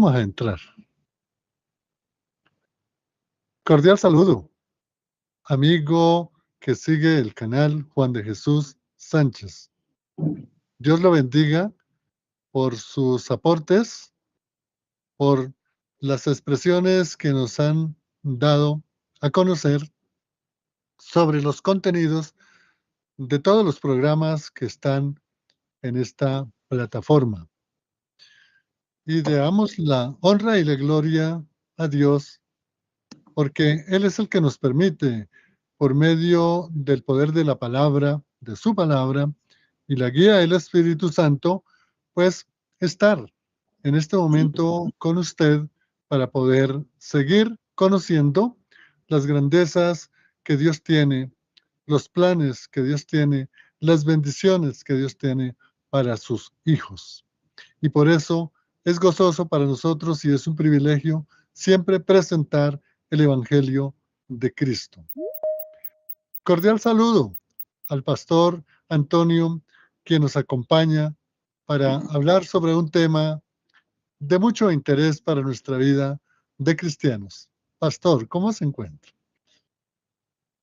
Vamos a entrar. Cordial saludo, amigo que sigue el canal Juan de Jesús Sánchez. Dios lo bendiga por sus aportes, por las expresiones que nos han dado a conocer sobre los contenidos de todos los programas que están en esta plataforma. Y damos la honra y la gloria a Dios, porque Él es el que nos permite, por medio del poder de la palabra, de su palabra, y la guía del Espíritu Santo, pues estar en este momento con usted para poder seguir conociendo las grandezas que Dios tiene, los planes que Dios tiene, las bendiciones que Dios tiene para sus hijos. Y por eso es gozoso para nosotros y es un privilegio siempre presentar el Evangelio de Cristo. Cordial saludo al pastor Antonio, quien nos acompaña para hablar sobre un tema de mucho interés para nuestra vida de cristianos. Pastor, ¿cómo se encuentra?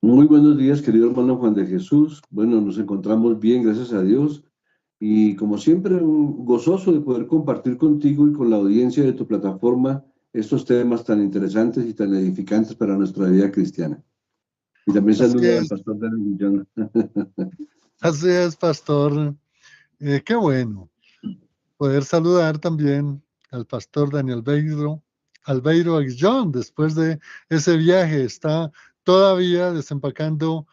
Muy buenos días, querido hermano Juan de Jesús. Bueno, nos encontramos bien, gracias a Dios. Y como siempre, un gozoso de poder compartir contigo y con la audiencia de tu plataforma estos temas tan interesantes y tan edificantes para nuestra vida cristiana. Y también saludo al pastor Daniel Guillón. Así es, pastor. Qué bueno poder saludar también al pastor Daniel Albeiro Aguillón, después de ese viaje. Está todavía desempacando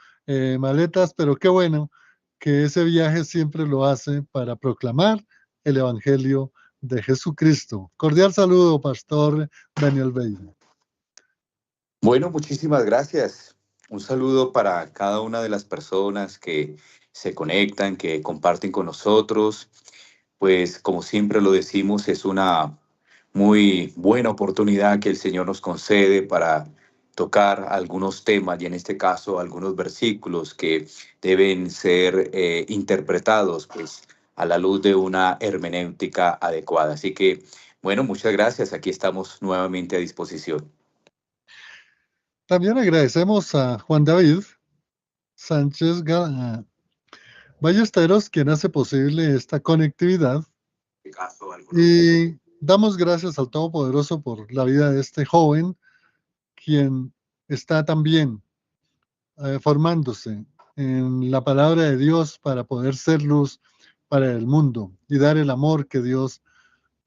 maletas, pero qué bueno que ese viaje siempre lo hace para proclamar el Evangelio de Jesucristo. Cordial saludo, pastor Daniel Albeiro. Bueno, muchísimas gracias. Un saludo para cada una de las personas que se conectan, que comparten con nosotros. Pues como siempre lo decimos, es una muy buena oportunidad que el Señor nos concede para tocar algunos temas y en este caso algunos versículos que deben ser interpretados pues a la luz de una hermenéutica adecuada. Así que, bueno, muchas gracias. Aquí estamos nuevamente a disposición. También agradecemos a Juan David Sánchez Ballesteros, quien hace posible esta conectividad. Y damos gracias al Todopoderoso por la vida de este joven, quien está también formándose en la palabra de Dios para poder ser luz para el mundo y dar el amor que Dios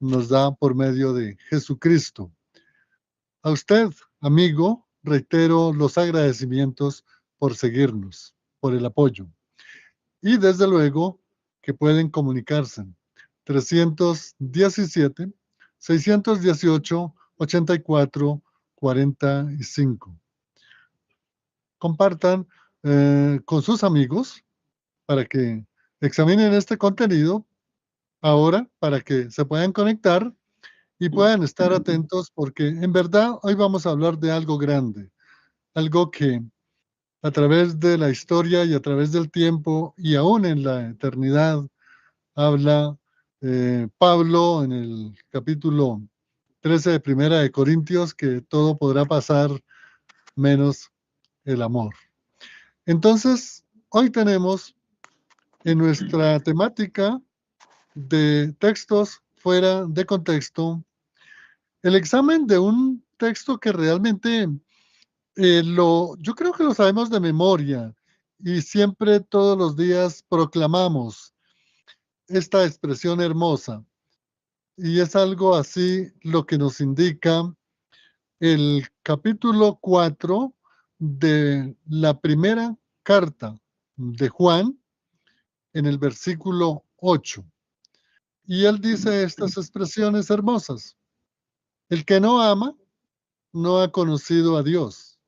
nos da por medio de Jesucristo. A usted, amigo, reitero los agradecimientos por seguirnos, por el apoyo. Y desde luego que pueden comunicarse 317-618-84-45. Compartan con sus amigos para que examinen este contenido ahora, para que se puedan conectar y puedan estar atentos, porque en verdad hoy vamos a hablar de algo grande, algo que a través de la historia y a través del tiempo y aún en la eternidad habla Pablo en el capítulo 13 de Primera de Corintios, que todo podrá pasar menos el amor. Entonces, hoy tenemos en nuestra temática de textos fuera de contexto el examen de un texto que realmente yo creo que lo sabemos de memoria y siempre todos los días proclamamos esta expresión hermosa. Y es algo así lo que nos indica el capítulo 4 de la primera carta de Juan en el versículo 8. Y él dice estas expresiones hermosas. El que no ama no ha conocido a Dios,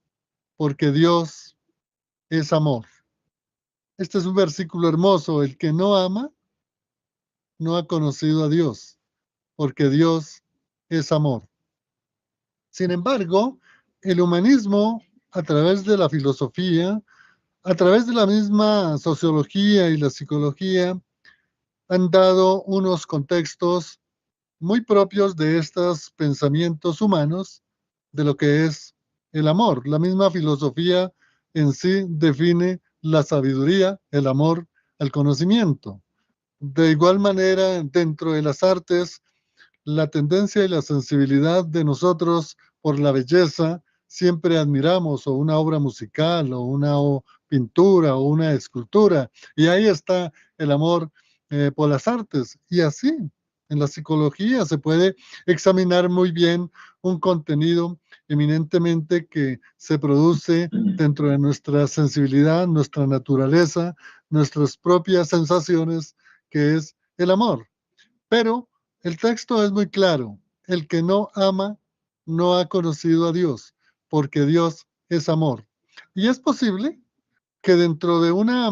porque Dios es amor. Este es un versículo hermoso. El que no ama no ha conocido a Dios, porque Dios es amor. Sin embargo, el humanismo, a través de la filosofía, a través de la misma sociología y la psicología, han dado unos contextos muy propios de estos pensamientos humanos de lo que es el amor. La misma filosofía en sí define la sabiduría, el amor, el conocimiento. De igual manera, dentro de las artes, la tendencia y la sensibilidad de nosotros por la belleza, siempre admiramos o una obra musical o una pintura o una escultura, y ahí está el amor por las artes. Y así, en la psicología se puede examinar muy bien un contenido eminentemente que se produce dentro de nuestra sensibilidad, nuestra naturaleza, nuestras propias sensaciones, que es el amor. Pero el texto es muy claro. El que no ama no ha conocido a Dios, porque Dios es amor. Y es posible que dentro de una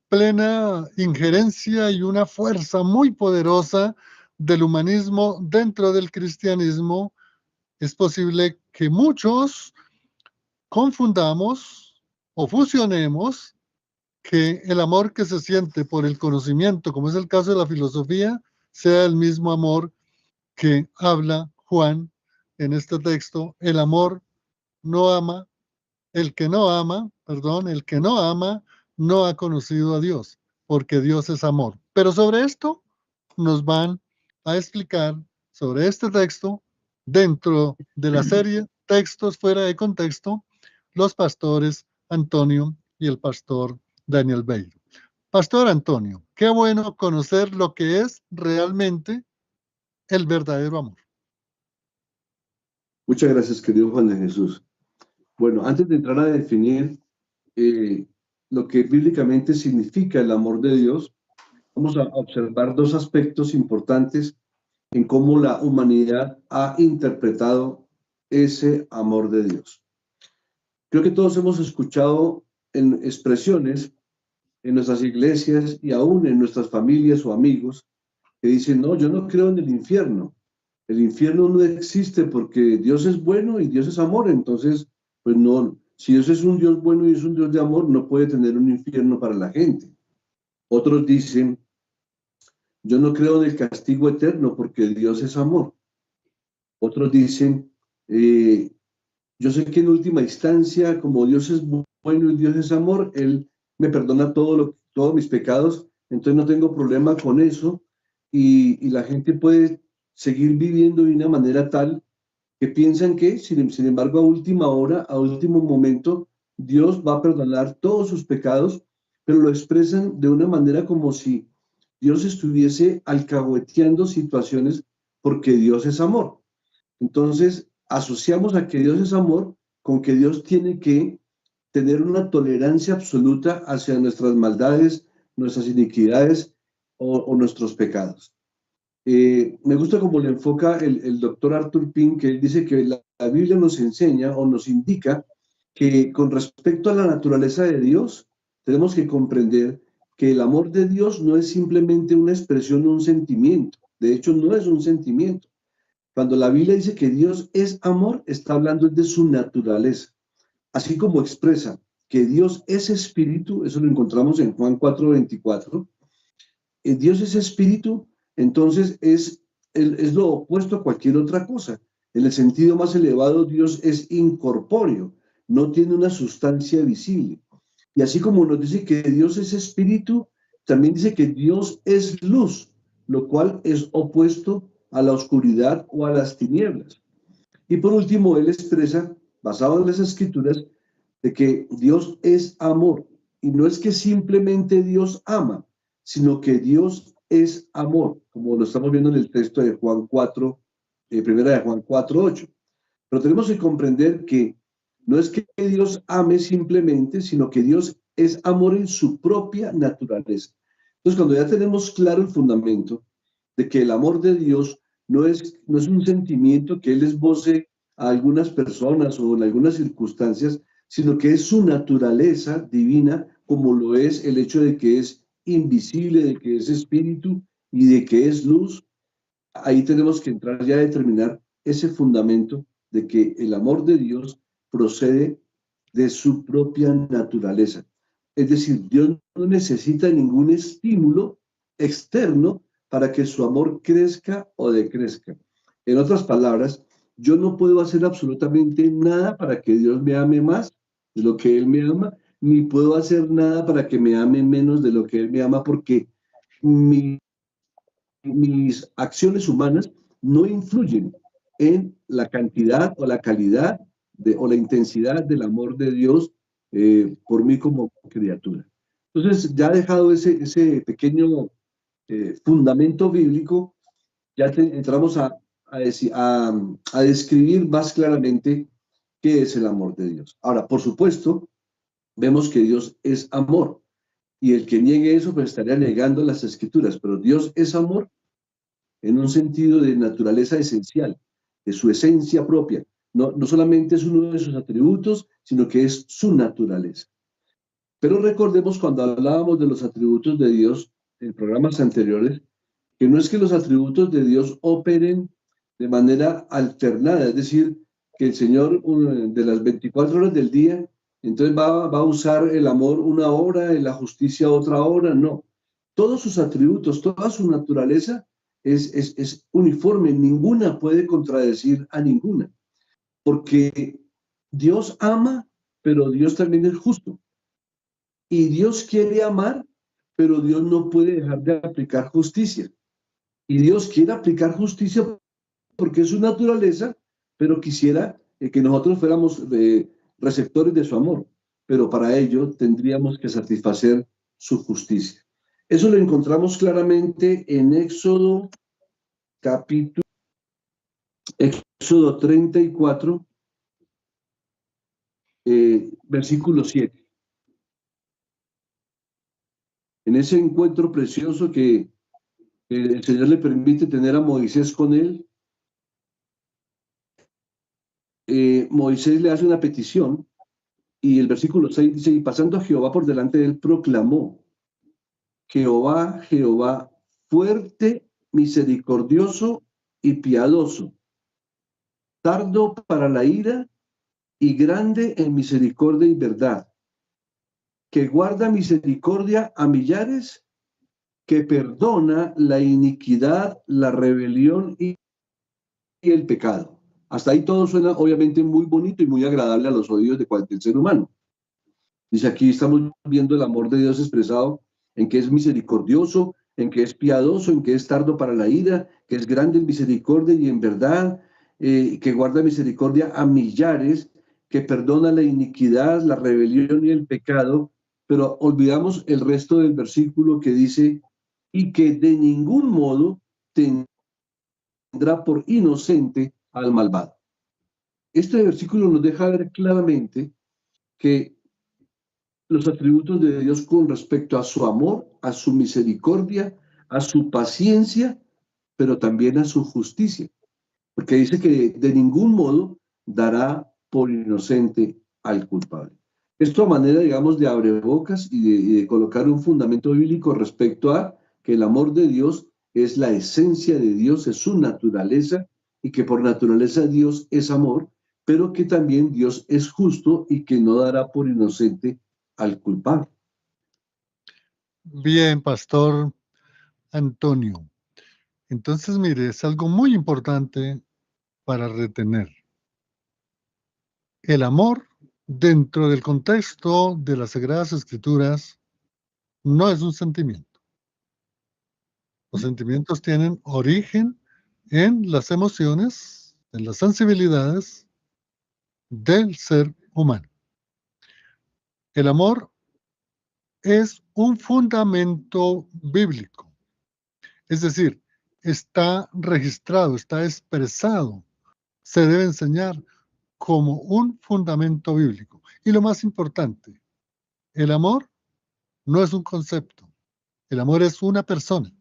plena injerencia y una fuerza muy poderosa del humanismo dentro del cristianismo, es posible que muchos confundamos o fusionemos que el amor que se siente por el conocimiento, como es el caso de la filosofía, sea el mismo amor que habla Juan en este texto. El amor no ama, el que no ama, perdón, el que no ama no ha conocido a Dios, porque Dios es amor. Pero sobre esto nos van a explicar, sobre este texto, dentro de la serie Textos fuera de contexto, los pastores Antonio y el pastor Daniel Beiro. Pastor Antonio, qué bueno conocer lo que es realmente el verdadero amor. Muchas gracias, querido Juan de Jesús. Bueno, antes de entrar a definir lo que bíblicamente significa el amor de Dios, vamos a observar dos aspectos importantes en cómo la humanidad ha interpretado ese amor de Dios. Creo que todos hemos escuchado en expresiones en nuestras iglesias y aún en nuestras familias o amigos que dicen, no, yo no creo en el infierno. El infierno no existe porque Dios es bueno y Dios es amor. Entonces, pues no, si Dios es un Dios bueno y es un Dios de amor, no puede tener un infierno para la gente. Otros dicen, yo no creo en el castigo eterno porque Dios es amor. Otros dicen, yo sé que en última instancia, como Dios es bueno y Dios es amor, Él me perdona todos mis pecados, entonces no tengo problema con eso y la gente puede seguir viviendo de una manera tal que piensan que, sin embargo, a última hora, a último momento, Dios va a perdonar todos sus pecados, pero lo expresan de una manera como si Dios estuviese alcahueteando situaciones porque Dios es amor. Entonces, asociamos a que Dios es amor con que Dios tiene que tener una tolerancia absoluta hacia nuestras maldades, nuestras iniquidades o nuestros pecados. Me gusta cómo le enfoca el doctor Arthur Pink, que él dice que la Biblia nos enseña o nos indica que con respecto a la naturaleza de Dios, tenemos que comprender que el amor de Dios no es simplemente una expresión o un sentimiento. De hecho, no es un sentimiento. Cuando la Biblia dice que Dios es amor, está hablando de su naturaleza. Así como expresa que Dios es espíritu, eso lo encontramos en Juan 4:24. Dios es espíritu, entonces es lo opuesto a cualquier otra cosa. En el sentido más elevado, Dios es incorpóreo, no tiene una sustancia visible. Y así como nos dice que Dios es espíritu, también dice que Dios es luz, lo cual es opuesto a la oscuridad o a las tinieblas. Y por último, él expresa, basado en las escrituras, de que Dios es amor. Y no es que simplemente Dios ama, sino que Dios es amor, como lo estamos viendo en el texto de Juan 4, primera de Juan 4:8. Pero tenemos que comprender que no es que Dios ame simplemente, sino que Dios es amor en su propia naturaleza. Entonces, cuando ya tenemos claro el fundamento de que el amor de Dios no es un sentimiento que Él esboce a algunas personas o en algunas circunstancias, sino que es su naturaleza divina, como lo es el hecho de que es invisible, de que es espíritu y de que es luz. Ahí tenemos que entrar ya a determinar ese fundamento de que el amor de Dios procede de su propia naturaleza. Es decir, Dios no necesita ningún estímulo externo para que su amor crezca o decrezca. En otras palabras, yo no puedo hacer absolutamente nada para que Dios me ame más de lo que Él me ama, ni puedo hacer nada para que me ame menos de lo que Él me ama, porque mis acciones humanas no influyen en la cantidad o la calidad o la intensidad del amor de Dios por mí como criatura. Entonces, ya dejado ese pequeño fundamento bíblico, ya entramos a describir más claramente qué es el amor de Dios. Ahora, por supuesto, vemos que Dios es amor, y el que niegue eso pues estaría negando las Escrituras, pero Dios es amor en un sentido de naturaleza esencial, de su esencia propia. No solamente es uno de sus atributos, sino que es su naturaleza. Pero recordemos cuando hablábamos de los atributos de Dios en programas anteriores, que no es que los atributos de Dios operen de manera alternada, es decir, que el Señor de las 24 horas del día, entonces va a usar el amor una hora y la justicia otra hora, no. Todos sus atributos, toda su naturaleza es uniforme, ninguna puede contradecir a ninguna, porque Dios ama, pero Dios también es justo. Y Dios quiere amar, pero Dios no puede dejar de aplicar justicia. Y Dios quiere aplicar justicia porque es su naturaleza, pero quisiera que nosotros fuéramos receptores de su amor. Pero para ello tendríamos que satisfacer su justicia. Eso lo encontramos claramente en Éxodo 34, versículo 7. En ese encuentro precioso que el Señor le permite tener a Moisés con él, Moisés le hace una petición y el versículo 6 dice, y pasando a Jehová por delante de él, proclamó, Jehová, Jehová, fuerte, misericordioso y piadoso, tardo para la ira y grande en misericordia y verdad, que guarda misericordia a millares, que perdona la iniquidad, la rebelión y el pecado. Hasta ahí todo suena obviamente muy bonito y muy agradable a los oídos de cualquier ser humano. Dice, aquí estamos viendo el amor de Dios expresado en que es misericordioso, en que es piadoso, en que es tardo para la ira, que es grande en misericordia y en verdad, que guarda misericordia a millares, que perdona la iniquidad, la rebelión y el pecado, pero olvidamos el resto del versículo que dice, y que de ningún modo tendrá por inocente al malvado. Este versículo nos deja ver claramente que los atributos de Dios con respecto a su amor, a su misericordia, a su paciencia, pero también a su justicia, porque dice que de ningún modo dará por inocente al culpable. Esto a manera, digamos, de abrebocas y de colocar un fundamento bíblico respecto a que el amor de Dios es la esencia de Dios, es su naturaleza, y que por naturaleza Dios es amor, pero que también Dios es justo y que no dará por inocente al culpable. Bien, Pastor Antonio. Entonces, mire, es algo muy importante para retener. El amor, dentro del contexto de las Sagradas Escrituras, no es un sentimiento. Los sentimientos tienen origen en las emociones, en las sensibilidades del ser humano. El amor es un fundamento bíblico, es decir, está registrado, está expresado, se debe enseñar como un fundamento bíblico. Y lo más importante, el amor no es un concepto, el amor es una persona.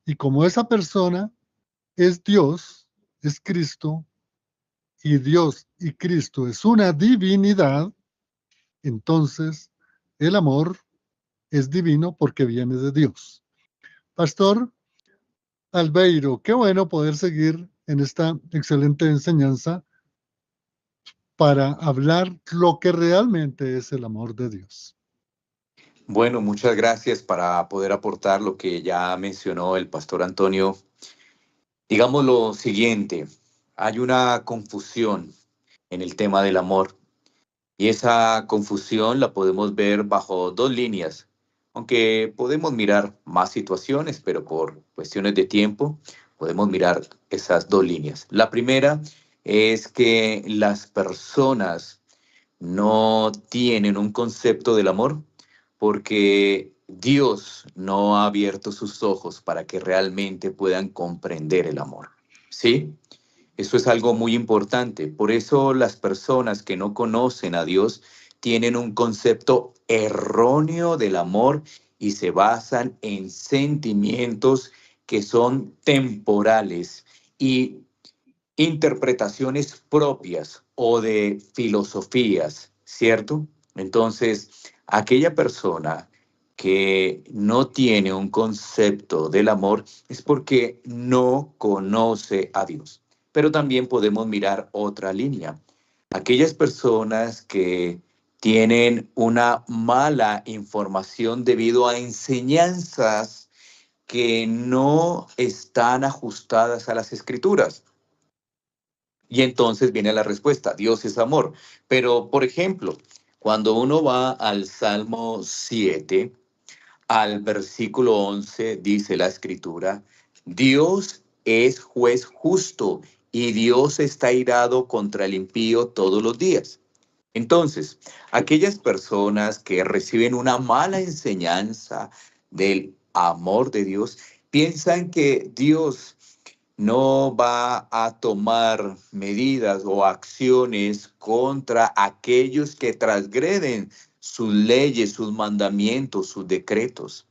Y como esa persona es Dios, es Cristo, y Dios y Cristo es una divinidad, entonces el amor es divino porque viene de Dios. Pastor Albeiro, qué bueno poder seguir en esta excelente enseñanza para hablar lo que realmente es el amor de Dios. Bueno, muchas gracias para poder aportar lo que ya mencionó el pastor Antonio. Digamos lo siguiente, hay una confusión en el tema del amor y esa confusión la podemos ver bajo dos líneas, aunque podemos mirar más situaciones, pero por cuestiones de tiempo podemos mirar esas dos líneas. La primera es que las personas no tienen un concepto del amor porque Dios no ha abierto sus ojos para que realmente puedan comprender el amor. ¿Sí? Eso es algo muy importante. Por eso las personas que no conocen a Dios tienen un concepto erróneo del amor y se basan en sentimientos que son temporales y interpretaciones propias o de filosofías, ¿cierto? Entonces, aquella persona que no tiene un concepto del amor es porque no conoce a Dios. Pero también podemos mirar otra línea. Aquellas personas que tienen una mala información debido a enseñanzas que no están ajustadas a las escrituras. Y entonces viene la respuesta, Dios es amor. Pero, por ejemplo, cuando uno va al Salmo 7, al versículo 11, dice la escritura, Dios es juez justo y Dios está irado contra el impío todos los días. Entonces, aquellas personas que reciben una mala enseñanza del amor de Dios, piensan que Dios no va a tomar medidas o acciones contra aquellos que transgreden sus leyes, sus mandamientos, sus decretos.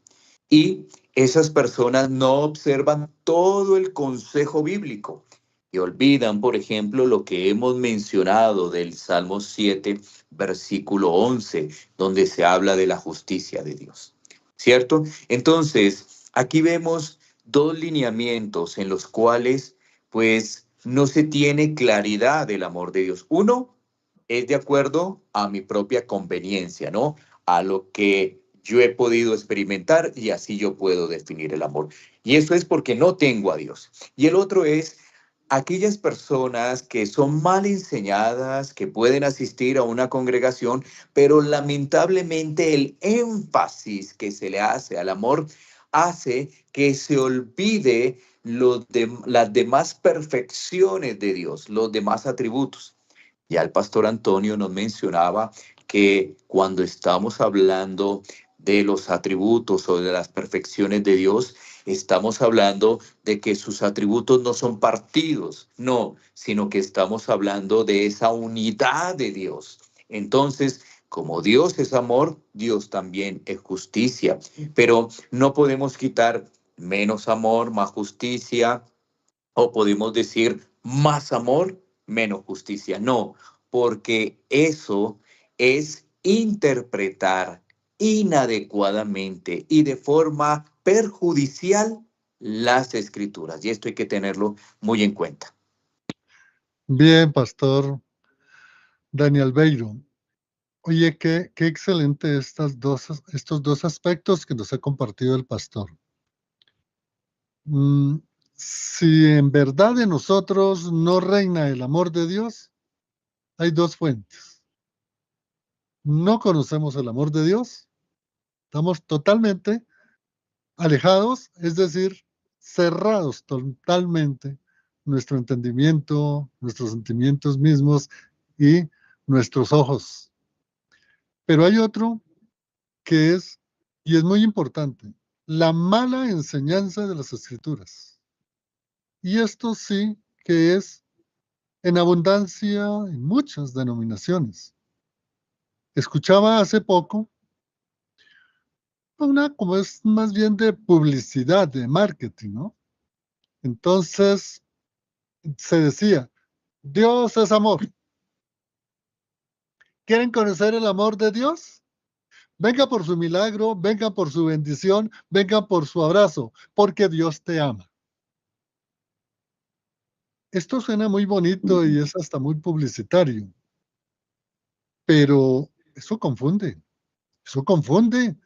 Y esas personas no observan todo el consejo bíblico y olvidan, por ejemplo, lo que hemos mencionado del Salmo 7, versículo 11, donde se habla de la justicia de Dios. ¿Cierto? Entonces, aquí vemos dos lineamientos en los cuales, pues, no se tiene claridad del amor de Dios. Uno es de acuerdo a mi propia conveniencia, ¿no? A lo que yo he podido experimentar y así yo puedo definir el amor. Y eso es porque no tengo a Dios. Y el otro es aquellas personas que son mal enseñadas, que pueden asistir a una congregación, pero lamentablemente el énfasis que se le hace al amor hace que se olvide las demás perfecciones de Dios, los demás atributos. Ya el pastor Antonio nos mencionaba que cuando estamos hablando de los atributos o de las perfecciones de Dios, estamos hablando de que sus atributos no son partidos, no, sino que estamos hablando de esa unidad de Dios. Entonces, como Dios es amor, Dios también es justicia, pero no podemos quitar menos amor, más justicia, o podemos decir más amor, menos justicia. No, porque eso es interpretar inadecuadamente y de forma perjudicial las escrituras. Y esto hay que tenerlo muy en cuenta. Bien, pastor Daniel Beiro. Oye, qué excelente estos dos aspectos que nos ha compartido el pastor. Si en verdad en nosotros no reina el amor de Dios, hay dos fuentes. No conocemos el amor de Dios, estamos totalmente alejados, es decir, cerrados totalmente nuestro entendimiento, nuestros sentimientos mismos y nuestros ojos. Pero hay otro que es, y es muy importante, la mala enseñanza de las escrituras. Y esto sí que es en abundancia en muchas denominaciones. Escuchaba hace poco una como es más bien de publicidad, de marketing, ¿no? Entonces se decía, Dios es amor. ¿Quieren conocer el amor de Dios? Venga por su milagro, venga por su bendición, venga por su abrazo, porque Dios te ama. Esto suena muy bonito y es hasta muy publicitario, pero eso confunde, eso confunde.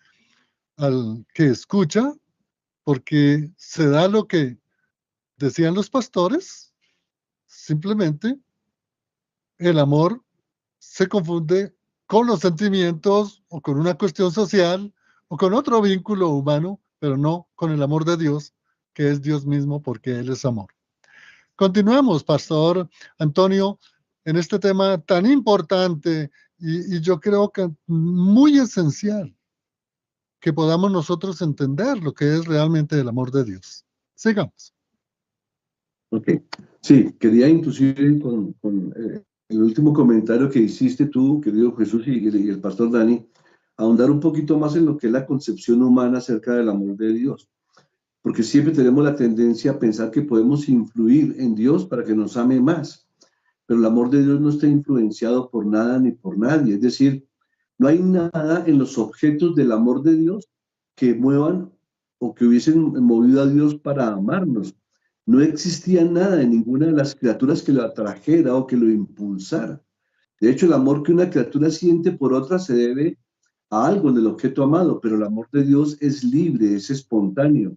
al que escucha, porque se da lo que decían los pastores, simplemente el amor se confunde con los sentimientos o con una cuestión social o con otro vínculo humano, pero no con el amor de Dios, que es Dios mismo, porque Él es amor. Continuemos, Pastor Antonio, en este tema tan importante y yo creo que muy esencial que podamos nosotros entender lo que es realmente el amor de Dios. Sigamos. Ok, sí, quería inclusive con el último comentario que hiciste tú, querido Jesús y el pastor Dani, ahondar un poquito más en lo que es la concepción humana acerca del amor de Dios, porque siempre tenemos la tendencia a pensar que podemos influir en Dios para que nos ame más, pero el amor de Dios no está influenciado por nada ni por nadie, es decir, no hay nada en los objetos del amor de Dios que muevan o que hubiesen movido a Dios para amarnos. No existía nada en ninguna de las criaturas que lo atrajera o que lo impulsara. De hecho, el amor que una criatura siente por otra se debe a algo en el objeto amado, pero el amor de Dios es libre, es espontáneo,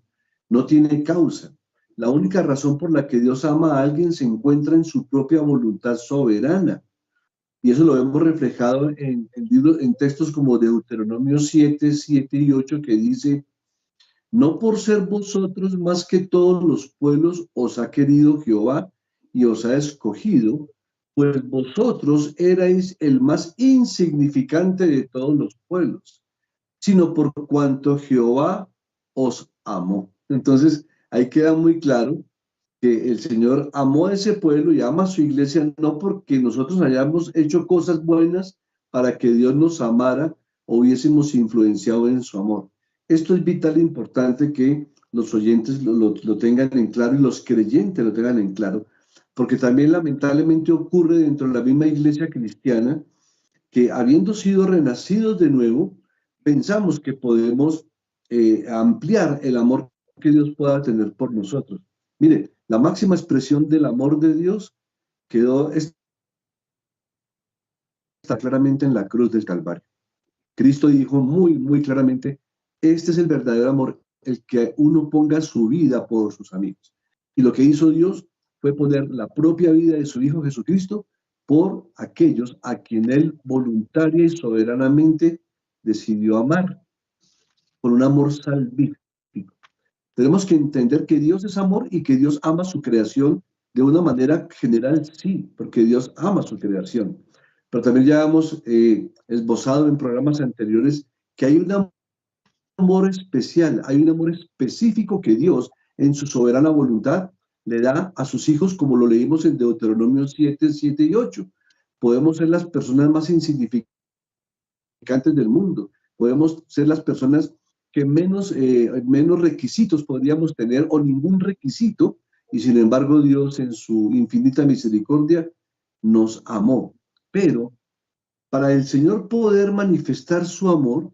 no tiene causa. La única razón por la que Dios ama a alguien se encuentra en su propia voluntad soberana. Y eso lo vemos reflejado en textos como Deuteronomio 7, 7 y 8, que dice: no por ser vosotros más que todos los pueblos os ha querido Jehová y os ha escogido, pues vosotros erais el más insignificante de todos los pueblos, sino por cuanto Jehová os amó. Entonces, ahí queda muy claro que el Señor amó a ese pueblo y ama a su iglesia, no porque nosotros hayamos hecho cosas buenas para que Dios nos amara o hubiésemos influenciado en su amor. Esto es vital e importante que los oyentes lo tengan en claro y los creyentes lo tengan en claro, porque también lamentablemente ocurre dentro de la misma iglesia cristiana que, habiendo sido renacidos de nuevo, pensamos que podemos ampliar el amor que Dios pueda tener por nosotros. Mire, la máxima expresión del amor de Dios está claramente en la cruz del Calvario. Cristo dijo muy, muy claramente: este es el verdadero amor, el que uno ponga su vida por sus amigos. Y lo que hizo Dios fue poner la propia vida de su Hijo Jesucristo por aquellos a quien Él voluntaria y soberanamente decidió amar, con un amor salvífico. Tenemos que entender que Dios es amor y que Dios ama su creación de una manera general, sí, porque Dios ama su creación. Pero también ya hemos esbozado en programas anteriores que hay un amor especial, hay un amor específico que Dios, en su soberana voluntad, le da a sus hijos, como lo leímos en Deuteronomio 7, 7 y 8. Podemos ser las personas más insignificantes del mundo, podemos ser las personas que menos requisitos podríamos tener o ningún requisito, y sin embargo Dios en su infinita misericordia nos amó. Pero para el Señor poder manifestar su amor,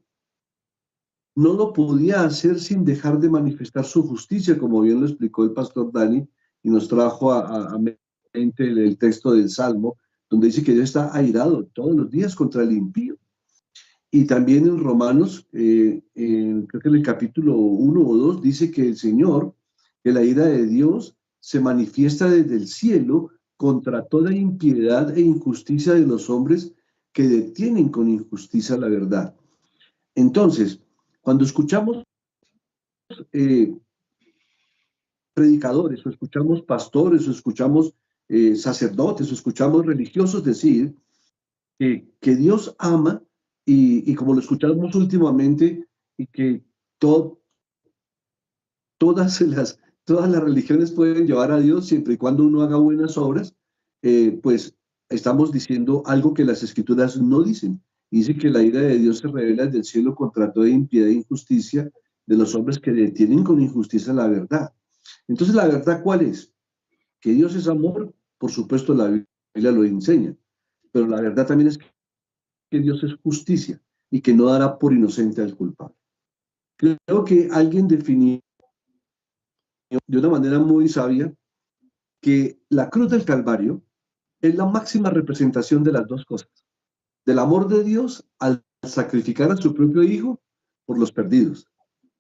no lo podía hacer sin dejar de manifestar su justicia, como bien lo explicó el pastor Dani, y nos trajo a mente el texto del Salmo, donde dice que Dios está airado todos los días contra el impío. Y también en Romanos, creo que en el capítulo 1 o 2, dice que el Señor, que la ira de Dios se manifiesta desde el cielo contra toda impiedad e injusticia de los hombres que detienen con injusticia la verdad. Entonces, cuando escuchamos predicadores, o escuchamos pastores, o escuchamos sacerdotes, o escuchamos religiosos decir que Dios ama, y como lo escuchamos últimamente, y que todas las religiones pueden llevar a Dios siempre y cuando uno haga buenas obras, pues estamos diciendo algo que las Escrituras no dicen. Dice que la ira de Dios se revela desde el cielo contra toda impiedad e injusticia de los hombres que detienen con injusticia la verdad. Entonces, ¿la verdad cuál es? Que Dios es amor, por supuesto la Biblia lo enseña, pero la verdad también es que Dios es justicia y que no dará por inocente al culpable. Creo que alguien definió de una manera muy sabia que la cruz del Calvario es la máxima representación de las dos cosas: del amor de Dios al sacrificar a su propio Hijo por los perdidos,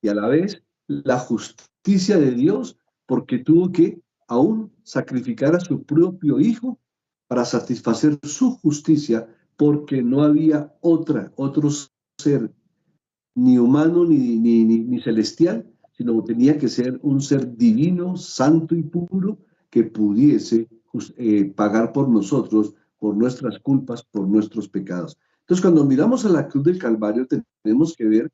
y a la vez la justicia de Dios, porque tuvo que aún sacrificar a su propio hijo para satisfacer su justicia, porque no había otro ser, ni humano ni celestial, sino tenía que ser un ser divino, santo y puro, que pudiese pagar por nosotros, por nuestras culpas, por nuestros pecados. Entonces, cuando miramos a la cruz del Calvario, tenemos que ver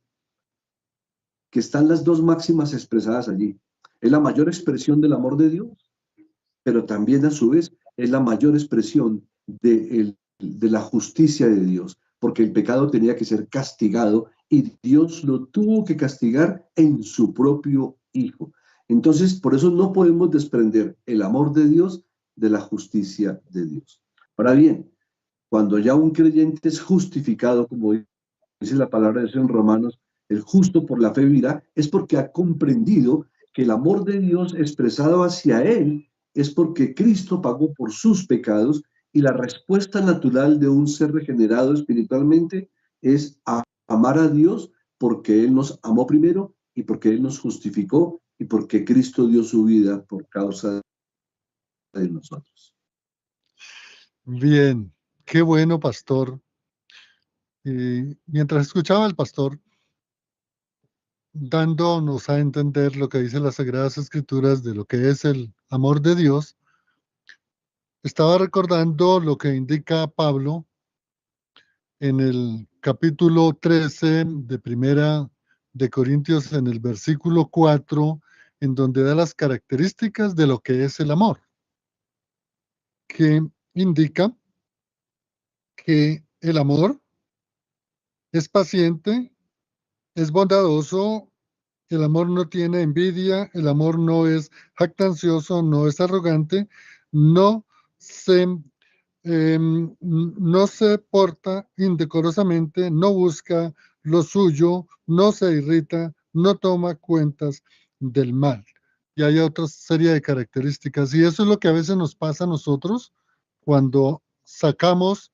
que están las dos máximas expresadas allí. Es la mayor expresión del amor de Dios, pero también a su vez es la mayor expresión de la justicia de Dios, porque el pecado tenía que ser castigado y Dios lo tuvo que castigar en su propio Hijo. Entonces, por eso no podemos desprender el amor de Dios de la justicia de Dios. Ahora bien, cuando ya un creyente es justificado, como dice la palabra de Dios en Romanos, el justo por la fe vivirá, es porque ha comprendido que el amor de Dios expresado hacia él es porque Cristo pagó por sus pecados y la respuesta natural de un ser regenerado espiritualmente es amar a Dios porque Él nos amó primero y porque Él nos justificó y porque Cristo dio su vida por causa de nosotros. Bien, qué bueno, pastor. Mientras escuchaba al pastor dándonos a entender lo que dice las Sagradas Escrituras de lo que es el amor de Dios, estaba recordando lo que indica Pablo en el capítulo 13 de Primera de Corintios, en el versículo 4, en donde da las características de lo que es el amor, que indica que el amor es paciente, es bondadoso, el amor no tiene envidia, el amor no es jactancioso, no es arrogante, no se, no se porta indecorosamente, no busca lo suyo, no se irrita, no toma cuentas del mal. Y hay otra serie de características. Y eso es lo que a veces nos pasa a nosotros cuando sacamos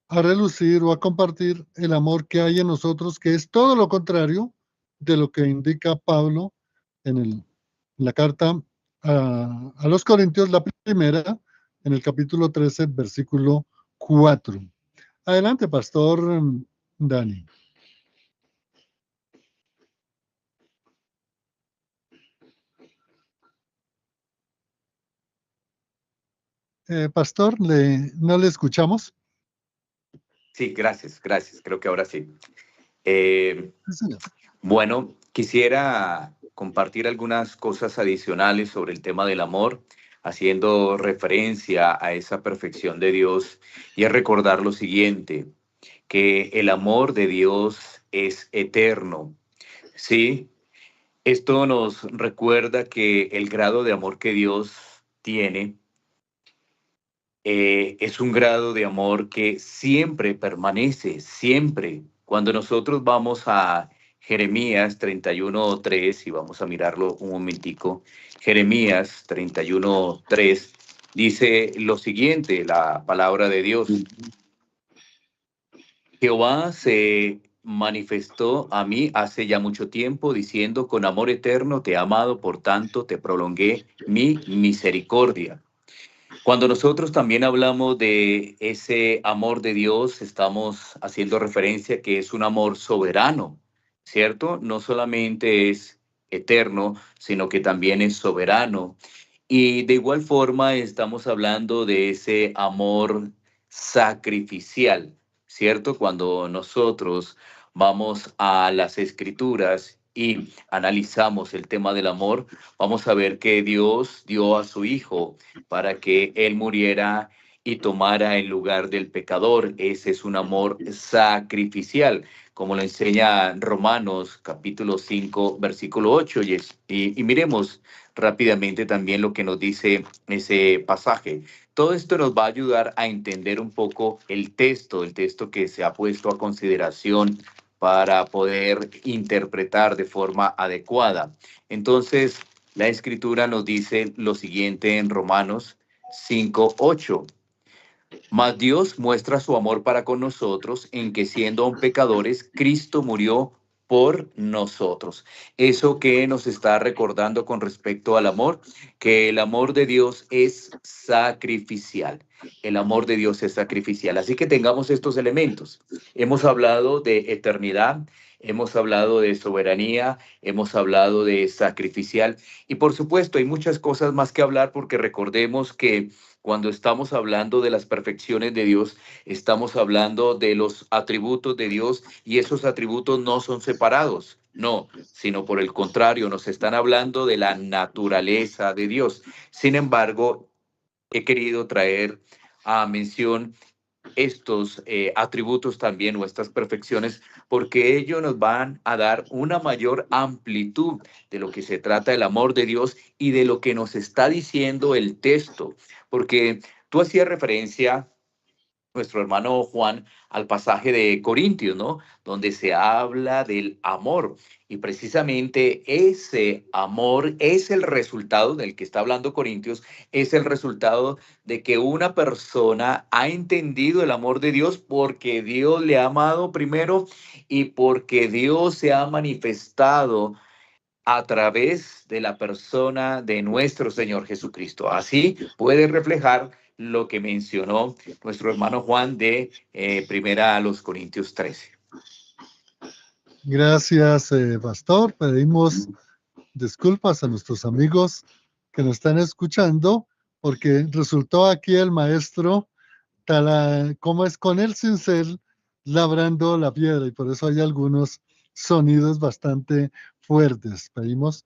a relucir o a compartir el amor que hay en nosotros, que es todo lo contrario de lo que indica Pablo en la carta a los Corintios, la primera, en el capítulo 13, versículo 4. Adelante, pastor Dani. Pastor, no le escuchamos. Sí, gracias. Creo que ahora sí. Sí, señor. Bueno, quisiera compartir algunas cosas adicionales sobre el tema del amor, haciendo referencia a esa perfección de Dios, y es recordar lo siguiente, que el amor de Dios es eterno. Sí, esto nos recuerda que el grado de amor que Dios tiene es un grado de amor que siempre permanece, siempre. Cuando nosotros vamos a Jeremías 31:3, y vamos a mirarlo un momentico, Jeremías 31:3 dice lo siguiente, la palabra de Dios. Jehová se manifestó a mí hace ya mucho tiempo, diciendo, con amor eterno te he amado, por tanto te prolongué mi misericordia. Cuando nosotros también hablamos de ese amor de Dios, estamos haciendo referencia que es un amor soberano, ¿cierto? No solamente es eterno, sino que también es soberano. Y de igual forma estamos hablando de ese amor sacrificial, ¿cierto? Cuando nosotros vamos a las Escrituras y analizamos el tema del amor, vamos a ver que Dios dio a su Hijo para que Él muriera y tomara el lugar del pecador. Ese es un amor sacrificial, como lo enseña Romanos capítulo 5, versículo 8. Y miremos rápidamente también lo que nos dice ese pasaje. Todo esto nos va a ayudar a entender un poco el texto que se ha puesto a consideración para poder interpretar de forma adecuada. Entonces, la Escritura nos dice lo siguiente en Romanos 5:8. Mas Dios muestra su amor para con nosotros en que, siendo aún pecadores, Cristo murió por nosotros. Eso que nos está recordando con respecto al amor, que el amor de Dios es sacrificial. El amor de Dios es sacrificial. Así que tengamos estos elementos. Hemos hablado de eternidad, hemos hablado de soberanía, hemos hablado de sacrificial y por supuesto hay muchas cosas más que hablar porque recordemos que cuando estamos hablando de las perfecciones de Dios, estamos hablando de los atributos de Dios y esos atributos no son separados, no, sino por el contrario, nos están hablando de la naturaleza de Dios. Sin embargo, he querido traer a mención estos atributos también o estas perfecciones, porque ellos nos van a dar una mayor amplitud de lo que se trata del amor de Dios y de lo que nos está diciendo el texto, porque tú hacías referencia, nuestro hermano Juan, al pasaje de Corintios, ¿no? Donde se habla del amor. Y precisamente ese amor es el resultado del que está hablando Corintios, es el resultado de que una persona ha entendido el amor de Dios porque Dios le ha amado primero y porque Dios se ha manifestado a través de la persona de nuestro Señor Jesucristo. Así puede reflejar lo que mencionó nuestro hermano Juan de Primera a los Corintios 13. Gracias, pastor. Pedimos disculpas a nuestros amigos que nos están escuchando, porque resultó aquí el maestro, como es con el cincel, labrando la piedra, y por eso hay algunos sonidos bastante fuertes. Pedimos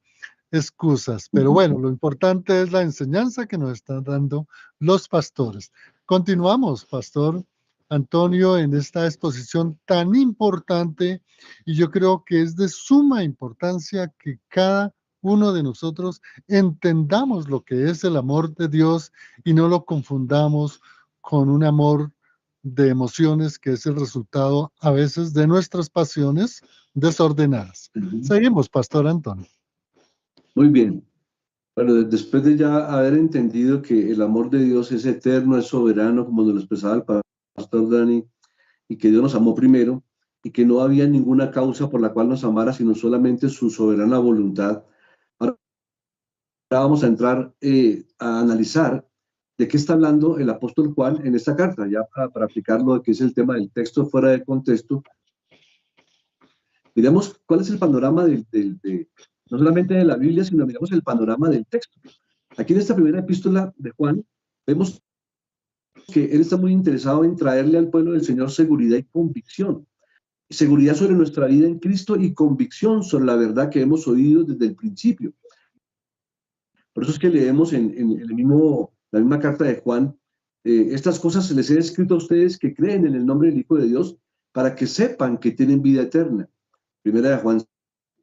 excusas, pero bueno, lo importante es la enseñanza que nos están dando los pastores. Continuamos, pastor Antonio, en esta exposición tan importante, y yo creo que es de suma importancia que cada uno de nosotros entendamos lo que es el amor de Dios y no lo confundamos con un amor de emociones que es el resultado a veces de nuestras pasiones desordenadas. Seguimos, pastor Antonio. Muy bien. Bueno, después de ya haber entendido que el amor de Dios es eterno, es soberano, como nos lo expresaba el pastor Dani, y que Dios nos amó primero, y que no había ninguna causa por la cual nos amara, sino solamente su soberana voluntad. Ahora vamos a entrar a analizar de qué está hablando el apóstol Juan en esta carta, ya para aplicarlo, que es el tema del texto fuera de contexto. Miremos cuál es el panorama no solamente de la Biblia, sino miramos el panorama del texto. Aquí en esta primera epístola de Juan, vemos que él está muy interesado en traerle al pueblo del Señor seguridad y convicción. Seguridad sobre nuestra vida en Cristo y convicción sobre la verdad que hemos oído desde el principio. Por eso es que leemos en la misma carta de Juan, estas cosas se les he escrito a ustedes que creen en el nombre del Hijo de Dios para que sepan que tienen vida eterna. Primera de Juan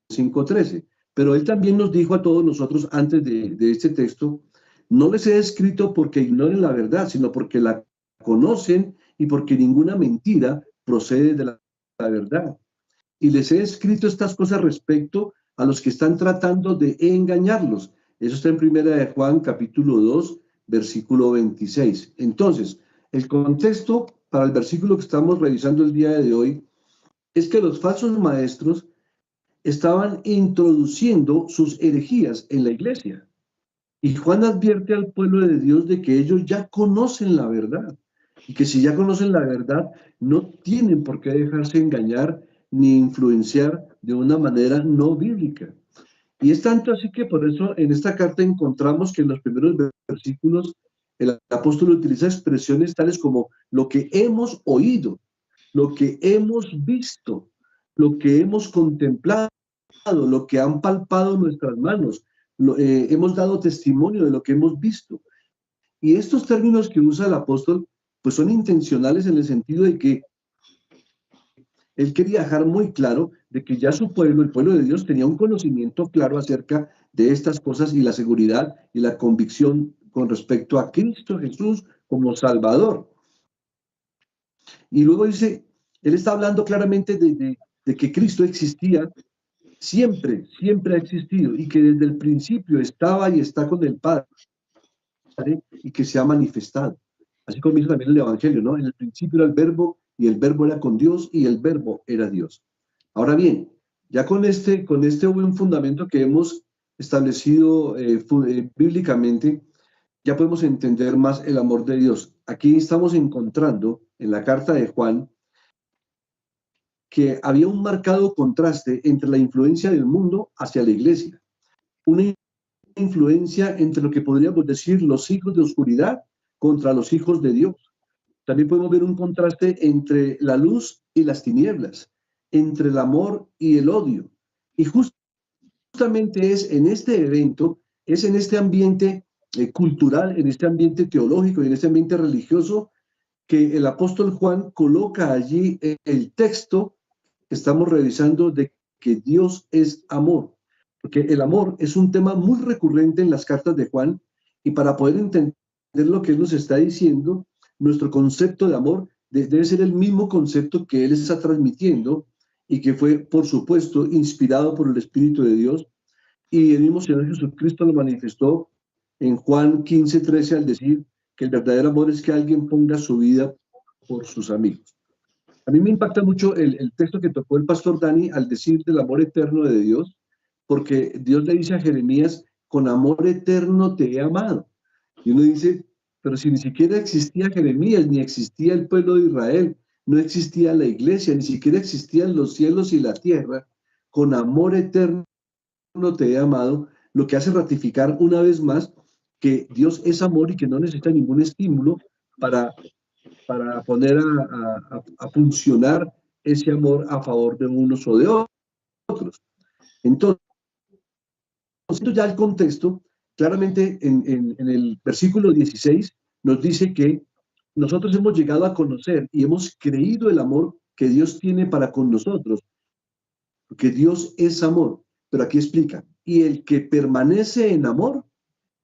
5:13. Pero él también nos dijo a todos nosotros antes de este texto, no les he escrito porque ignoren la verdad, sino porque la conocen y porque ninguna mentira procede de la verdad. Y les he escrito estas cosas respecto a los que están tratando de engañarlos. Eso está en Primera de Juan, capítulo 2, versículo 26. Entonces, el contexto para el versículo que estamos revisando el día de hoy es que los falsos maestros estaban introduciendo sus herejías en la iglesia. Y Juan advierte al pueblo de Dios de que ellos ya conocen la verdad y que si ya conocen la verdad, no tienen por qué dejarse engañar ni influenciar de una manera no bíblica. Y es tanto así que por eso en esta carta encontramos que en los primeros versículos el apóstol utiliza expresiones tales como lo que hemos oído, lo que hemos visto, lo que hemos contemplado, lo que han palpado nuestras manos, hemos dado testimonio de lo que hemos visto. Y estos términos que usa el apóstol, pues son intencionales en el sentido de que él quería dejar muy claro de que ya su pueblo, el pueblo de Dios, tenía un conocimiento claro acerca de estas cosas y la seguridad y la convicción con respecto a Cristo Jesús como Salvador. Y luego dice, él está hablando claramente de que Cristo existía, siempre ha existido y que desde el principio estaba y está con el Padre y que se ha manifestado. Así comienza también el Evangelio, ¿no? En el principio era el Verbo y el Verbo era con Dios y el Verbo era Dios. Ahora bien, Ya con este buen fundamento que hemos establecido bíblicamente, ya podemos entender más el amor de Dios. Aquí estamos encontrando en la carta de Juan que había un marcado contraste entre la influencia del mundo hacia la iglesia, una influencia entre lo que podríamos decir los hijos de oscuridad contra los hijos de Dios. También podemos ver un contraste entre la luz y las tinieblas, entre el amor y el odio. Y justamente es en este evento, es en este ambiente cultural, en este ambiente teológico y en este ambiente religioso que el apóstol Juan coloca allí el texto que estamos revisando de que Dios es amor. Porque el amor es un tema muy recurrente en las cartas de Juan y para poder entender lo que él nos está diciendo, nuestro concepto de amor debe ser el mismo concepto que él está transmitiendo y que fue, por supuesto, inspirado por el Espíritu de Dios. Y el mismo Señor Jesucristo lo manifestó en Juan 15:13 al decir que el verdadero amor es que alguien ponga su vida por sus amigos. A mí me impacta mucho el texto que tocó el pastor Dani al decir del amor eterno de Dios, porque Dios le dice a Jeremías, con amor eterno te he amado. Y uno dice, pero si ni siquiera existía Jeremías, ni existía el pueblo de Israel, no existía la iglesia, ni siquiera existían los cielos y la tierra, con amor eterno te he amado, lo que hace ratificar una vez más que Dios es amor y que no necesita ningún estímulo para, para poner a funcionar ese amor a favor de unos o de otros. Entonces, ya el contexto, claramente en el versículo 16 nos dice que nosotros hemos llegado a conocer y hemos creído el amor que Dios tiene para con nosotros, porque Dios es amor. Pero aquí explica, y el que permanece en amor,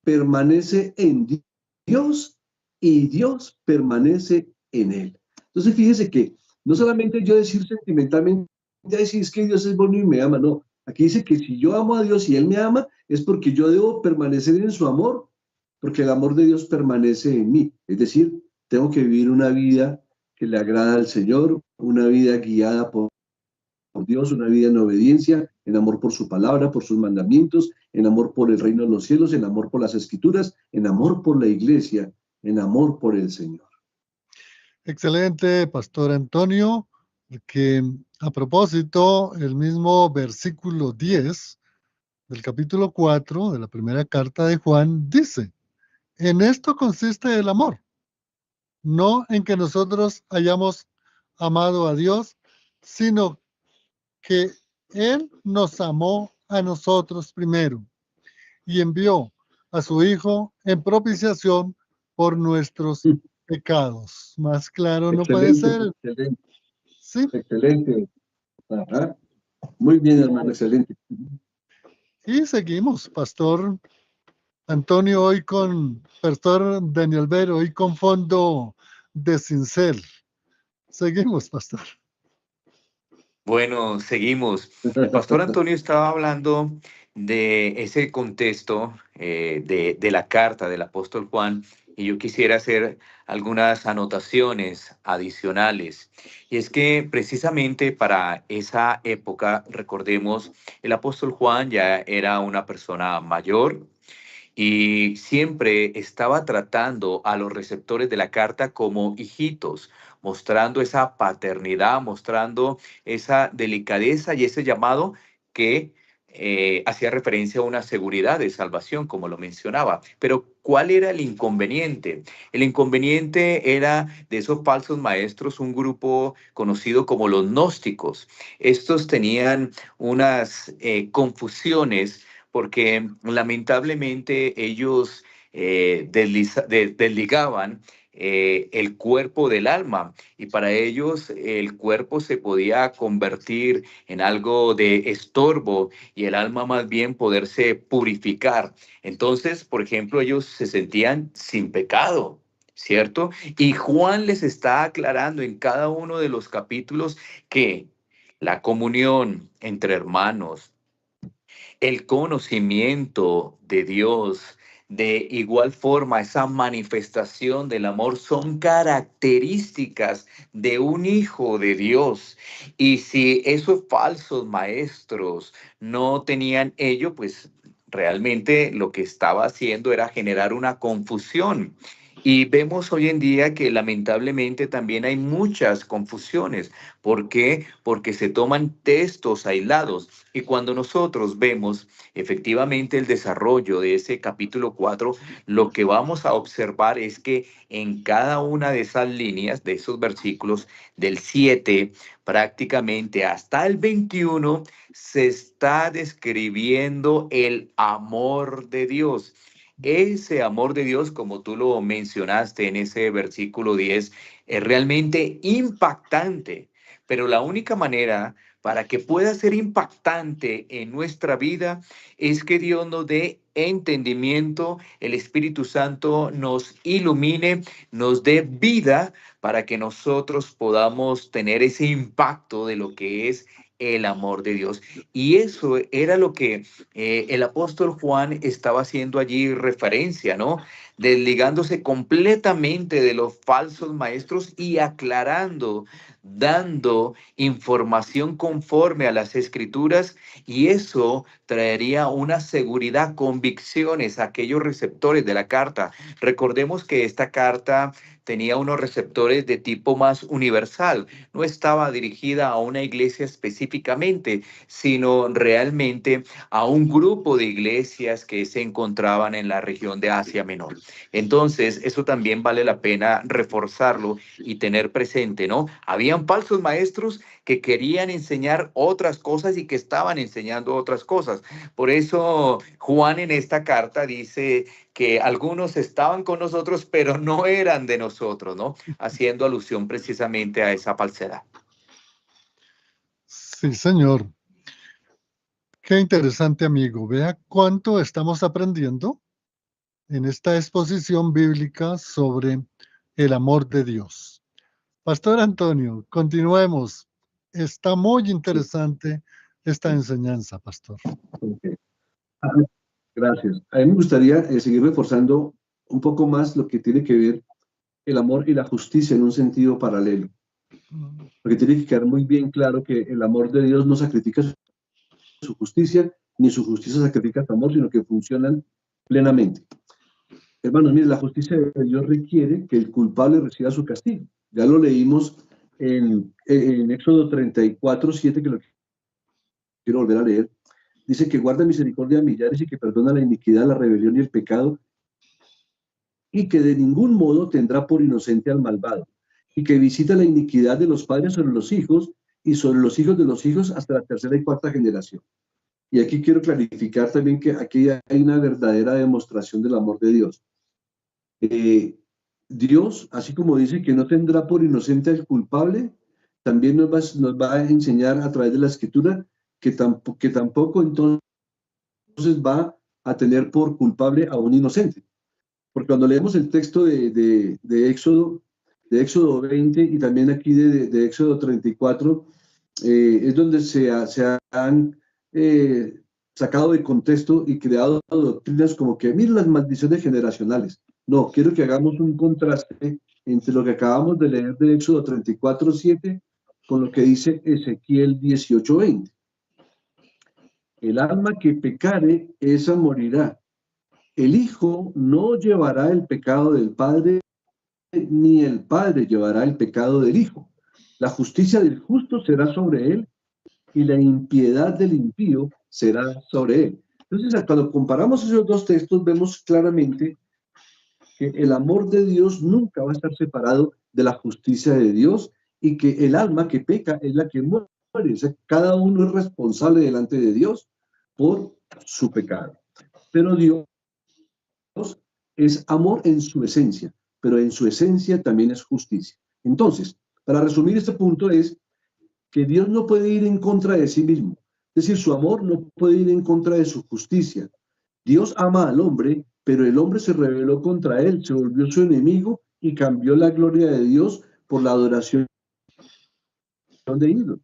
permanece en Dios y Dios permanece en él. Entonces fíjese que no solamente yo decir sentimentalmente, ya decir es que Dios es bueno y me ama, no. Aquí dice que si yo amo a Dios y Él me ama, es porque yo debo permanecer en su amor, porque el amor de Dios permanece en mí. Es decir, tengo que vivir una vida que le agrada al Señor, una vida guiada por Dios, una vida en obediencia, en amor por su palabra, por sus mandamientos, en amor por el reino de los cielos, en amor por las escrituras, en amor por la iglesia, en amor por el Señor. Excelente, Pastor Antonio, que a propósito, el mismo versículo 10 del capítulo 4 de la primera carta de Juan dice, en esto consiste el amor, no en que nosotros hayamos amado a Dios, sino que Él nos amó a nosotros primero y envió a su Hijo en propiciación por nuestros pecados. Más claro no puede Excelente, ser. excelente, Sí. excelente. Ajá. Muy bien, hermano, excelente. Y seguimos, Pastor Antonio, hoy con Pastor Daniel Vero, hoy con fondo de cincel. Seguimos, Pastor. Bueno, seguimos. El pastor Antonio estaba hablando de ese contexto de la carta del apóstol Juan y yo quisiera hacer algunas anotaciones adicionales. Y es que precisamente para esa época, recordemos, el apóstol Juan ya era una persona mayor y siempre estaba tratando a los receptores de la carta como hijitos, mostrando esa paternidad, mostrando esa delicadeza y ese llamado que hacía referencia a una seguridad de salvación, como lo mencionaba. Pero ¿cuál era el inconveniente? El inconveniente era de esos falsos maestros, un grupo conocido como los gnósticos. Estos tenían unas confusiones porque lamentablemente ellos desligaban el cuerpo del alma y para ellos el cuerpo se podía convertir en algo de estorbo y el alma más bien poderse purificar. Entonces, por ejemplo, ellos se sentían sin pecado, ¿cierto? Y Juan les está aclarando en cada uno de los capítulos que la comunión entre hermanos, el conocimiento de Dios, De igual forma, esa manifestación del amor son características de un hijo de Dios. Y si esos falsos maestros no tenían ello, pues realmente lo que estaba haciendo era generar una confusión. Y vemos hoy en día que lamentablemente también hay muchas confusiones. ¿Por qué? Porque se toman textos aislados. Y cuando nosotros vemos efectivamente el desarrollo de ese capítulo 4, lo que vamos a observar es que en cada una de esas líneas, de esos versículos, del 7 prácticamente hasta el 21, se está describiendo el amor de Dios. Ese amor de Dios, como tú lo mencionaste en ese versículo 10, es realmente impactante, pero la única manera para que pueda ser impactante en nuestra vida es que Dios nos dé entendimiento, el Espíritu Santo nos ilumine, nos dé vida para que nosotros podamos tener ese impacto de lo que es el amor de Dios. Y eso era lo que el apóstol Juan estaba haciendo allí referencia, ¿no? Desligándose completamente de los falsos maestros y aclarando, dando información conforme a las escrituras, y eso traería una seguridad, convicciones a aquellos receptores de la carta. Recordemos que esta carta tenía unos receptores de tipo más universal, no estaba dirigida a una iglesia específicamente, sino realmente a un grupo de iglesias que se encontraban en la región de Asia Menor. Entonces, eso también vale la pena reforzarlo y tener presente, ¿no? Habían falsos maestros que querían enseñar otras cosas y que estaban enseñando otras cosas. Por eso Juan en esta carta dice que algunos estaban con nosotros, pero no eran de nosotros, ¿no? Haciendo alusión precisamente a esa falsedad. Sí, señor. Qué interesante, amigo. Vea cuánto estamos aprendiendo en esta exposición bíblica sobre el amor de Dios. Pastor Antonio, continuemos. Está muy interesante esta enseñanza, pastor. Okay. Ajá, gracias. A mí me gustaría seguir reforzando un poco más lo que tiene que ver el amor y la justicia en un sentido paralelo. Porque tiene que quedar muy bien claro que el amor de Dios no sacrifica su justicia, ni su justicia sacrifica su amor, sino que funcionan plenamente. Hermanos, mire, la justicia de Dios requiere que el culpable reciba su castigo. Ya lo leímos en Éxodo 34, 7, que lo quiero volver a leer. Dice que guarda misericordia a millares y que perdona la iniquidad, la rebelión y el pecado, y que de ningún modo tendrá por inocente al malvado, y que visita la iniquidad de los padres sobre los hijos y sobre los hijos de los hijos hasta la tercera y cuarta generación. Y aquí quiero clarificar también que aquí hay una verdadera demostración del amor de Dios. Dios, así como dice que no tendrá por inocente al culpable, también nos va a enseñar a través de la escritura que tampoco entonces va a tener por culpable a un inocente. Porque cuando leemos el texto de Éxodo 20 y también aquí de Éxodo 34, es donde se han sacado de contexto y creado doctrinas como que miren las maldiciones generacionales. No, quiero que hagamos un contraste entre lo que acabamos de leer de Éxodo 34, 7 con lo que dice Ezequiel 18, 20. El alma que pecare, esa morirá. El hijo no llevará el pecado del padre, ni el padre llevará el pecado del hijo. La justicia del justo será sobre él y la impiedad del impío será sobre él. Entonces, cuando comparamos esos dos textos, vemos claramente que el amor de Dios nunca va a estar separado de la justicia de Dios y que el alma que peca es la que muere. O sea, cada uno es responsable delante de Dios por su pecado. Pero Dios es amor en su esencia, pero en su esencia también es justicia. Entonces, para resumir este punto es que Dios no puede ir en contra de sí mismo. Es decir, su amor no puede ir en contra de su justicia. Dios ama al hombre, pero el hombre se rebeló contra él, se volvió su enemigo y cambió la gloria de Dios por la adoración de ídolos.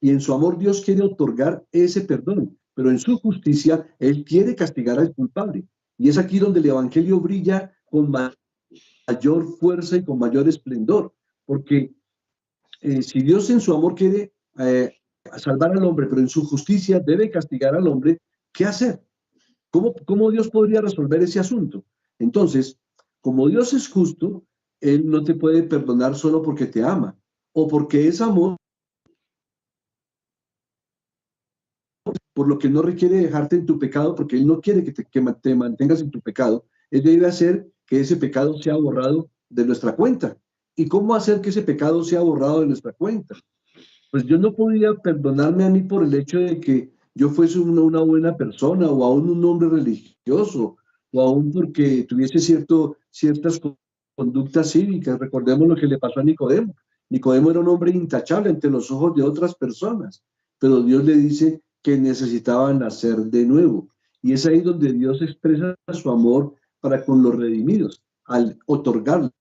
Y en su amor Dios quiere otorgar ese perdón, pero en su justicia Él quiere castigar al culpable. Y es aquí donde el Evangelio brilla con mayor fuerza y con mayor esplendor, porque si Dios en su amor quiere salvar al hombre, pero en su justicia debe castigar al hombre, ¿qué hacer? ¿Cómo Dios podría resolver ese asunto? Entonces, como Dios es justo, Él no te puede perdonar solo porque te ama o porque es amor, por lo que no requiere dejarte en tu pecado, porque Él no quiere que te mantengas en tu pecado. Él debe hacer que ese pecado sea borrado de nuestra cuenta. ¿Y cómo hacer que ese pecado sea borrado de nuestra cuenta? Pues yo no podía perdonarme a mí por el hecho de que yo fuese una buena persona o aún un hombre religioso o aún porque tuviese ciertas conductas cívicas. Recordemos lo que le pasó a Nicodemo. Nicodemo era un hombre intachable ante los ojos de otras personas, pero Dios le dice que necesitaba nacer de nuevo. Y es ahí donde Dios expresa su amor para con los redimidos, al otorgarles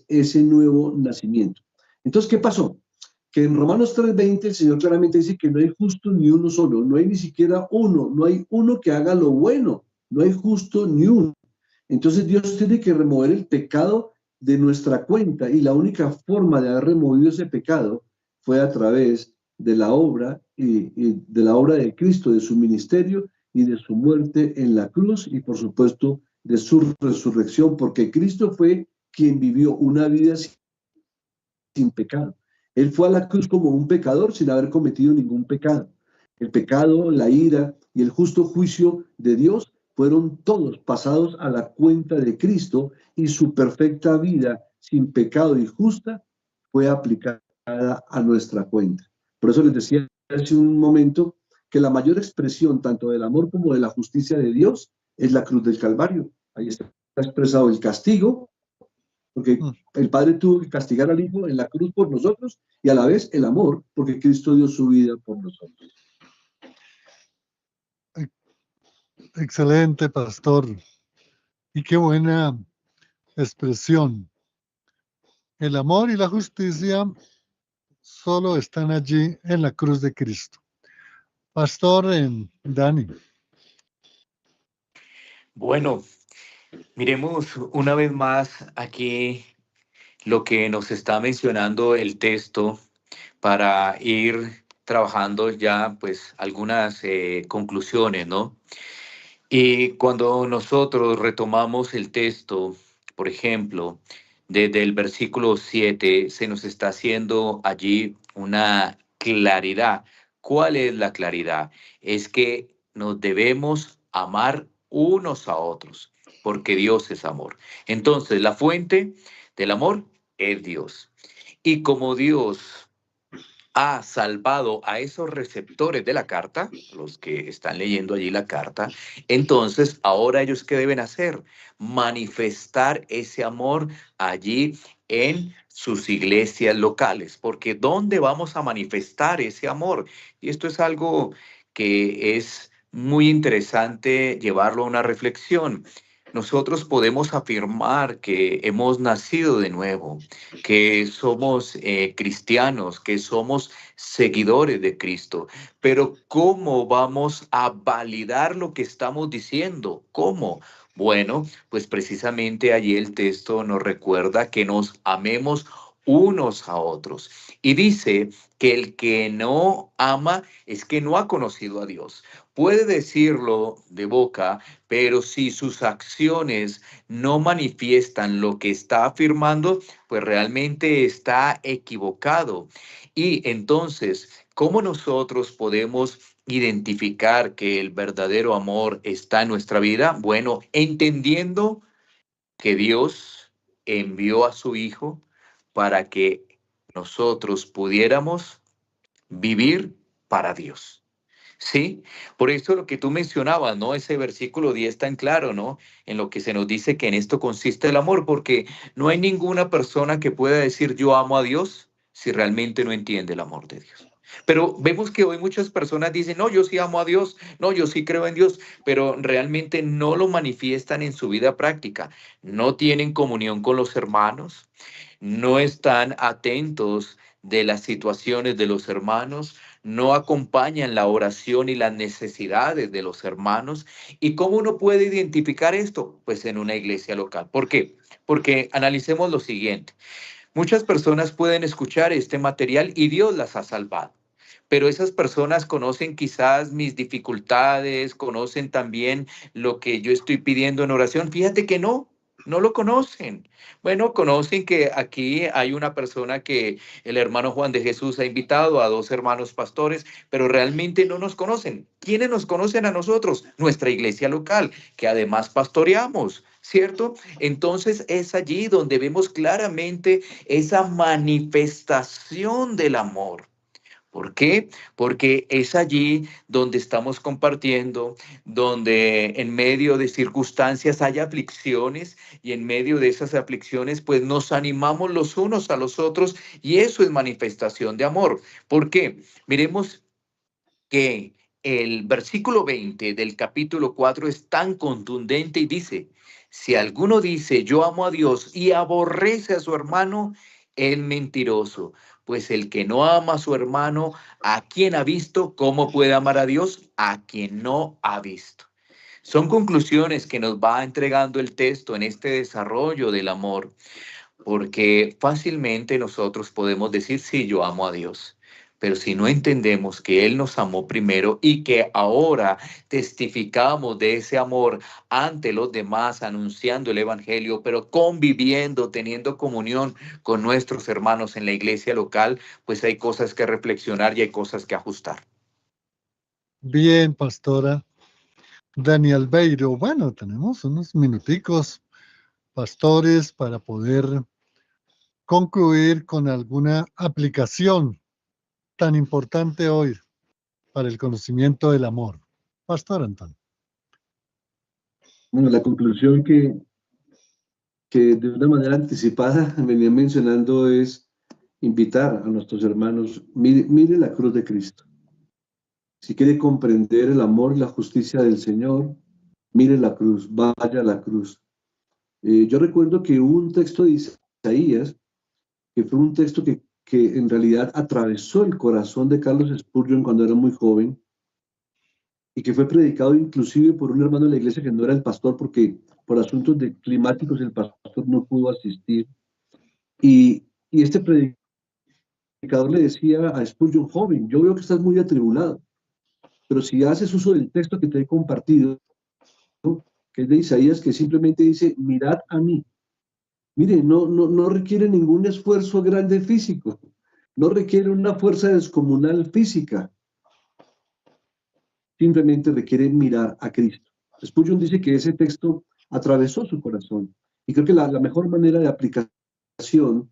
ese nuevo nacimiento. Entonces, ¿qué pasó? Que en Romanos 3:20 el Señor claramente dice que no hay justo ni uno solo, no hay ni siquiera uno, no hay uno que haga lo bueno, no hay justo ni uno. Entonces Dios tiene que remover el pecado de nuestra cuenta y la única forma de haber removido ese pecado fue a través de la obra y de la obra de Cristo, de su ministerio y de su muerte en la cruz y por supuesto de su resurrección, porque Cristo fue quien vivió una vida sin pecado. Él fue a la cruz como un pecador sin haber cometido ningún pecado. El pecado, la ira y el justo juicio de Dios fueron todos pasados a la cuenta de Cristo y su perfecta vida sin pecado y justa fue aplicada a nuestra cuenta. Por eso les decía hace un momento que la mayor expresión tanto del amor como de la justicia de Dios es la cruz del Calvario. Ahí está expresado el castigo, porque el Padre tuvo que castigar al Hijo en la cruz por nosotros y a la vez el amor, porque Cristo dio su vida por nosotros. Excelente, pastor. Y qué buena expresión. El amor y la justicia solo están allí en la cruz de Cristo. Pastor Dani. Bueno, miremos una vez más aquí lo que nos está mencionando el texto para ir trabajando ya pues algunas conclusiones, ¿no? Y cuando nosotros retomamos el texto, por ejemplo, desde el versículo 7, se nos está haciendo allí una claridad. ¿Cuál es la claridad? Es que nos debemos amar unos a otros, porque Dios es amor. Entonces, la fuente del amor es Dios. Y como Dios ha salvado a esos receptores de la carta, los que están leyendo allí la carta, entonces ahora ellos ¿qué deben hacer? Manifestar ese amor allí en sus iglesias locales, porque ¿dónde vamos a manifestar ese amor? Y esto es algo que es muy interesante llevarlo a una reflexión. Nosotros podemos afirmar que hemos nacido de nuevo, que somos cristianos, que somos seguidores de Cristo. Pero ¿cómo vamos a validar lo que estamos diciendo? ¿Cómo? Bueno, pues precisamente allí el texto nos recuerda que nos amemos unos a otros. Y dice que el que no ama es que no ha conocido a Dios. Puede decirlo de boca, pero si sus acciones no manifiestan lo que está afirmando, pues realmente está equivocado. Y entonces, ¿cómo nosotros podemos identificar que el verdadero amor está en nuestra vida? Bueno, entendiendo que Dios envió a su Hijo para que nosotros pudiéramos vivir para Dios. Sí, por eso lo que tú mencionabas, ¿no? Ese versículo 10 tan claro, ¿no? En lo que se nos dice que en esto consiste el amor, porque no hay ninguna persona que pueda decir yo amo a Dios si realmente no entiende el amor de Dios. Pero vemos que hoy muchas personas dicen, no, yo sí amo a Dios, no, yo sí creo en Dios, pero realmente no lo manifiestan en su vida práctica. No tienen comunión con los hermanos, no están atentos de las situaciones de los hermanos, no acompañan la oración y las necesidades de los hermanos. ¿Y cómo uno puede identificar esto? Pues en una iglesia local. ¿Por qué? Porque analicemos lo siguiente. Muchas personas pueden escuchar este material y Dios las ha salvado. Pero esas personas conocen quizás mis dificultades, conocen también lo que yo estoy pidiendo en oración. Fíjate que no, no lo conocen. Bueno, conocen que aquí hay una persona que el hermano Juan de Jesús ha invitado a 2 hermanos pastores, pero realmente no nos conocen. ¿Quiénes nos conocen a nosotros? Nuestra iglesia local, que además pastoreamos, ¿cierto? Entonces es allí donde vemos claramente esa manifestación del amor. ¿Por qué? Porque es allí donde estamos compartiendo, donde en medio de circunstancias hay aflicciones y en medio de esas aflicciones pues nos animamos los unos a los otros y eso es manifestación de amor. ¿Por qué? Miremos que el versículo 20 del capítulo 4 es tan contundente y dice, si alguno dice yo amo a Dios y aborrece a su hermano, es mentiroso, pues el que no ama a su hermano, ¿a quien ha visto? ¿Cómo puede amar a Dios? A quien no ha visto. Son conclusiones que nos va entregando el texto en este desarrollo del amor, porque fácilmente nosotros podemos decir, sí, yo amo a Dios. Pero si no entendemos que Él nos amó primero y que ahora testificamos de ese amor ante los demás, anunciando el Evangelio, pero conviviendo, teniendo comunión con nuestros hermanos en la iglesia local, pues hay cosas que reflexionar y hay cosas que ajustar. Bien, pastora Dani Albeiro. Bueno, tenemos unos minuticos, pastores, para poder concluir con alguna aplicación tan importante hoy para el conocimiento del amor. Pastor Antonio. Bueno, la conclusión que de una manera anticipada venía mencionando es invitar a nuestros hermanos, mire la cruz de Cristo. Si quiere comprender el amor y la justicia del Señor, mire la cruz, vaya a la cruz. Yo recuerdo que hubo un texto de Isaías, que fue un texto que en realidad atravesó el corazón de Carlos Spurgeon cuando era muy joven, y que fue predicado inclusive por un hermano de la iglesia que no era el pastor, porque por asuntos climáticos el pastor no pudo asistir. Y este predicador le decía a Spurgeon, joven, yo veo que estás muy atribulado, pero si haces uso del texto que te he compartido, que es de Isaías, que simplemente dice, mirad a mí. Mire, no requiere ningún esfuerzo grande físico, no requiere una fuerza descomunal física, simplemente requiere mirar a Cristo. Spurgeon dice que ese texto atravesó su corazón. Y creo que la mejor manera de aplicación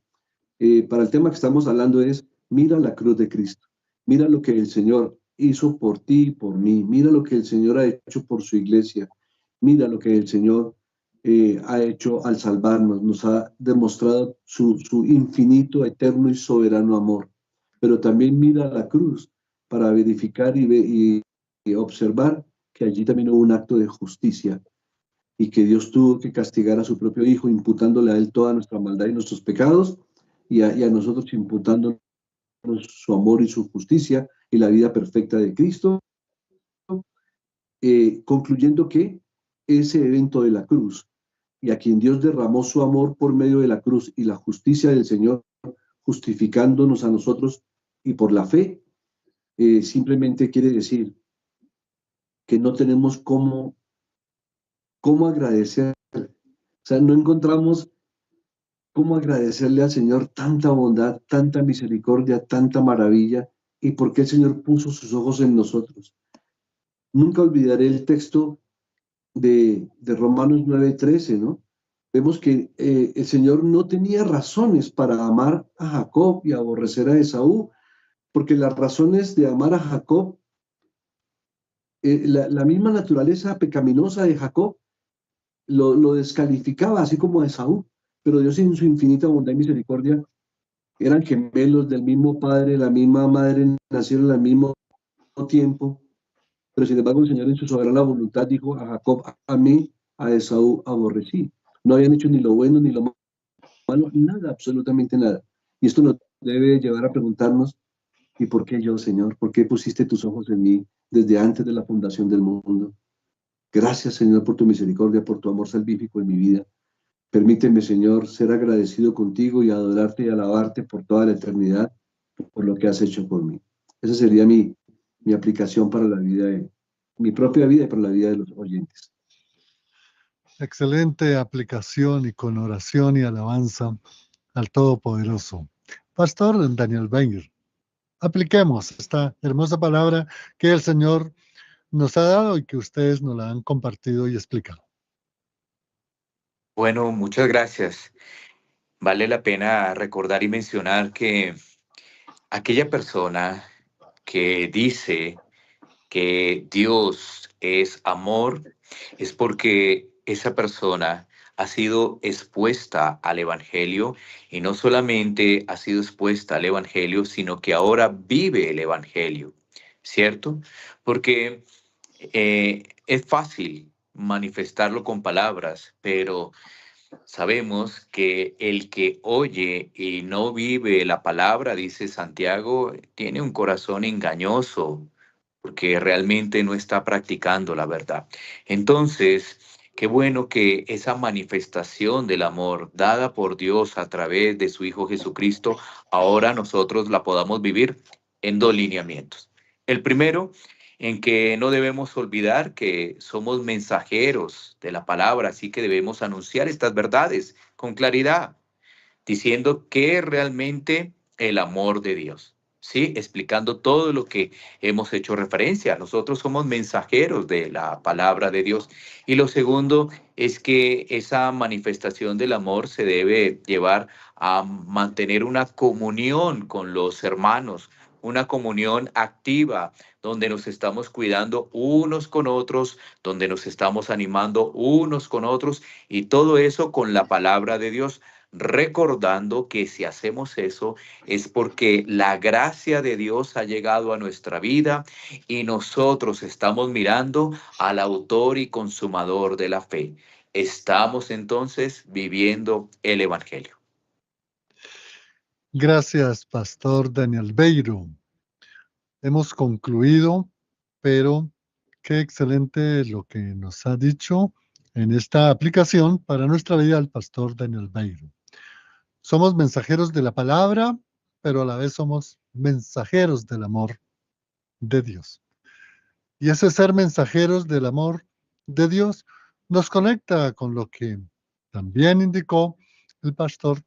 para el tema que estamos hablando es, mira la cruz de Cristo, mira lo que el Señor hizo por ti y por mí, mira lo que el Señor ha hecho por su iglesia, mira lo que el Señor ha hecho al salvarnos, nos ha demostrado su infinito, eterno y soberano amor. Pero también mira la cruz para verificar y observar que allí también hubo un acto de justicia y que Dios tuvo que castigar a su propio Hijo, imputándole a él toda nuestra maldad y nuestros pecados, y a nosotros imputándonos su amor y su justicia y la vida perfecta de Cristo, concluyendo que ese evento de la cruz y a quien Dios derramó su amor por medio de la cruz y la justicia del Señor, justificándonos a nosotros y por la fe, simplemente quiere decir que no tenemos cómo agradecer. O sea, no encontramos cómo agradecerle al Señor tanta bondad, tanta misericordia, tanta maravilla, y por qué el Señor puso sus ojos en nosotros. Nunca olvidaré el texto de Romanos 9:13, ¿no? Vemos que el Señor no tenía razones para amar a Jacob y aborrecer a Esaú, porque las razones de amar a Jacob, la misma naturaleza pecaminosa de Jacob lo descalificaba, así como a Esaú, pero Dios en su infinita bondad y misericordia, eran gemelos del mismo padre, la misma madre, nacieron al mismo tiempo, pero sin embargo el Señor en su soberana voluntad dijo a Jacob, amé, a Esaú aborrecí. No habían hecho ni lo bueno ni lo malo, nada, absolutamente nada. Y esto nos debe llevar a preguntarnos, ¿y por qué yo, Señor? ¿Por qué pusiste tus ojos en mí desde antes de la fundación del mundo? Gracias, Señor, por tu misericordia, por tu amor salvífico en mi vida. Permíteme, Señor, ser agradecido contigo y adorarte y alabarte por toda la eternidad, por lo que has hecho por mí. Esa sería mi aplicación para la vida, mi propia vida y para la vida de los oyentes. Excelente aplicación y con oración y alabanza al Todopoderoso. Pastor Daniel Wenger, apliquemos esta hermosa palabra que el Señor nos ha dado y que ustedes nos la han compartido y explicado. Bueno, muchas gracias. Vale la pena recordar y mencionar que aquella persona que dice que Dios es amor es porque esa persona ha sido expuesta al Evangelio y no solamente ha sido expuesta al Evangelio, sino que ahora vive el Evangelio, ¿cierto? Porque es fácil manifestarlo con palabras, pero sabemos que el que oye y no vive la palabra, dice Santiago, tiene un corazón engañoso, porque realmente no está practicando la verdad. Entonces, qué bueno que esa manifestación del amor dada por Dios a través de su Hijo Jesucristo, ahora nosotros la podamos vivir en dos lineamientos. El primero, en que no debemos olvidar que somos mensajeros de la palabra, así que debemos anunciar estas verdades con claridad, diciendo que es realmente el amor de Dios. Sí, explicando todo lo que hemos hecho referencia. Nosotros somos mensajeros de la palabra de Dios. Y lo segundo es que esa manifestación del amor se debe llevar a mantener una comunión con los hermanos, una comunión activa, donde nos estamos cuidando unos con otros, donde nos estamos animando unos con otros, y todo eso con la palabra de Dios, recordando que si hacemos eso es porque la gracia de Dios ha llegado a nuestra vida y nosotros estamos mirando al autor y consumador de la fe. Estamos entonces viviendo el Evangelio. Gracias, Pastor Daniel Beiro. Hemos concluido, pero qué excelente lo que nos ha dicho en esta aplicación para nuestra vida el Pastor Daniel Beiro. Somos mensajeros de la palabra, pero a la vez somos mensajeros del amor de Dios. Y ese ser mensajeros del amor de Dios nos conecta con lo que también indicó el pastor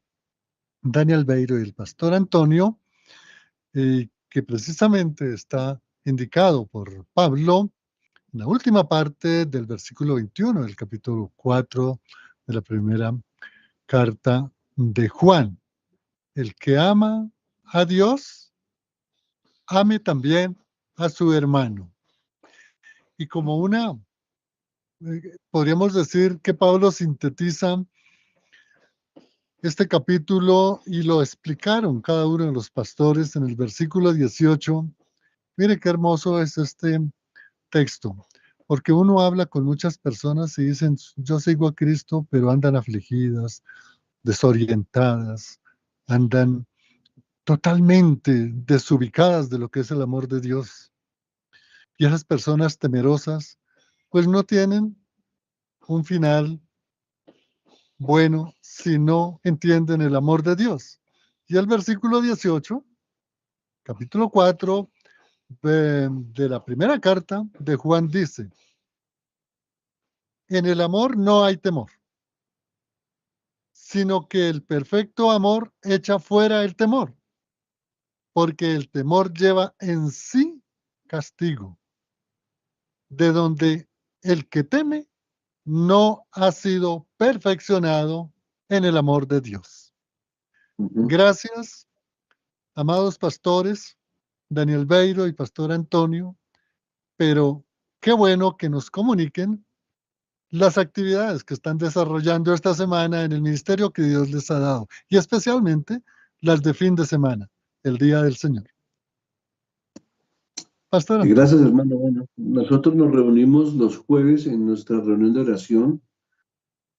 Daniel Beiro y el pastor Antonio, que precisamente está indicado por Pablo en la última parte del versículo 21 del capítulo 4 de la primera carta de Juan. El que ama a Dios, ame también a su hermano. Y como podríamos decir que Pablo sintetiza este capítulo y lo explicaron cada uno de los pastores en el versículo 18. Mire qué hermoso es este texto, porque uno habla con muchas personas y dicen, yo sigo a Cristo, pero andan afligidas, desorientadas, andan totalmente desubicadas de lo que es el amor de Dios. Y esas personas temerosas, pues no tienen un final bueno si no entienden el amor de Dios. Y el versículo 18, capítulo 4 de la primera carta de Juan dice, en el amor no hay temor, sino que el perfecto amor echa fuera el temor, porque el temor lleva en sí castigo, de donde el que teme no ha sido perfeccionado en el amor de Dios. Gracias, amados pastores, Daniel Beiro y Pastor Antonio, pero qué bueno que nos comuniquen las actividades que están desarrollando esta semana en el ministerio que Dios les ha dado, y especialmente las de fin de semana, el Día del Señor. Pastor Antonio. Gracias, hermano. Bueno, nosotros nos reunimos los jueves en nuestra reunión de oración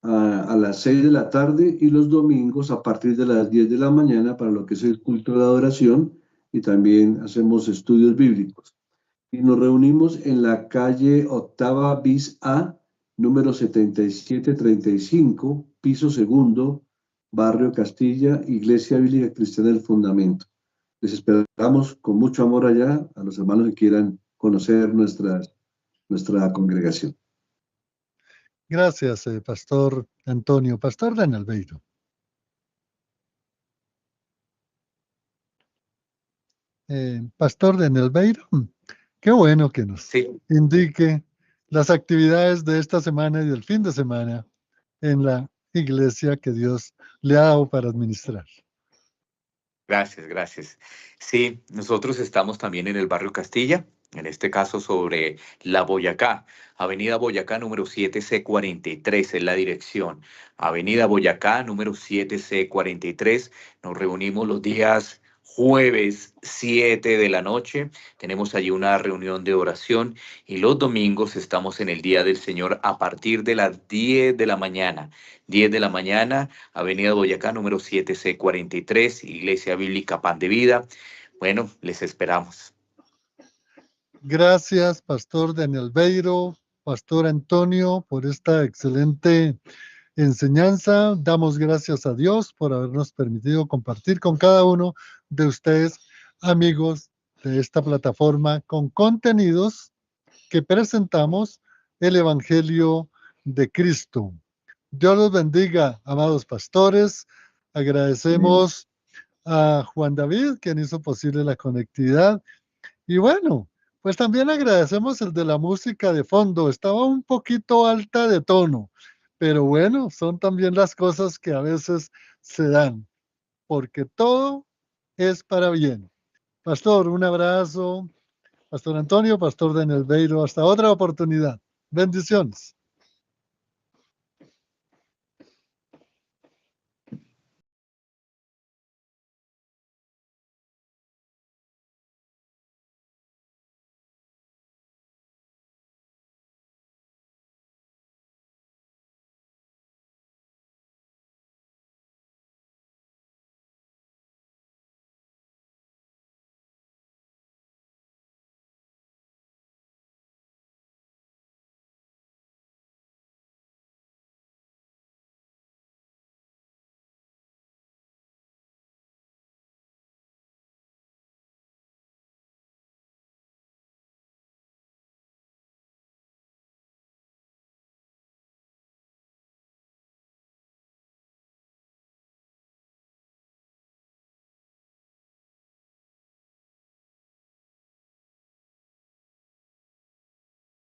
a las 6 de la tarde y los domingos a partir de las 10 de la mañana para lo que es el culto de adoración y también hacemos estudios bíblicos. Y nos reunimos en la calle Octava bis A, número 7735, piso segundo, Barrio Castilla, Iglesia Bíblica Cristiana del Fundamento. Les esperamos con mucho amor allá a los hermanos que quieran conocer nuestra congregación. Gracias, Pastor Antonio. Pastor Daniel Beiro. Pastor Daniel Beiro, qué bueno que nos indique las actividades de esta semana y del fin de semana en la iglesia que Dios le ha dado para administrar. Gracias, gracias. Sí, nosotros estamos también en el barrio Castilla, en este caso sobre la Boyacá, Avenida Boyacá número 7C43 es la dirección. Avenida Boyacá número 7C43. Nos reunimos los días jueves 7 de la noche. Tenemos allí una reunión de oración y los domingos estamos en el Día del Señor a partir de las 10 de la mañana. 10 de la mañana, Avenida Boyacá, número 7C43, Iglesia Bíblica Pan de Vida. Bueno, les esperamos. Gracias, Pastor Daniel Beiro, Pastor Antonio, por esta excelente enseñanza. Damos gracias a Dios por habernos permitido compartir con cada uno de ustedes, amigos de esta plataforma, con contenidos que presentamos el Evangelio de Cristo. Dios los bendiga, amados pastores. Agradecemos a Juan David, quien hizo posible la conectividad. Y bueno, pues también agradecemos el de la música de fondo. Estaba un poquito alta de tono, pero bueno, son también las cosas que a veces se dan, porque todo es para bien. Pastor, un abrazo. Pastor Antonio, Pastor Daniel Beiro, hasta otra oportunidad. Bendiciones.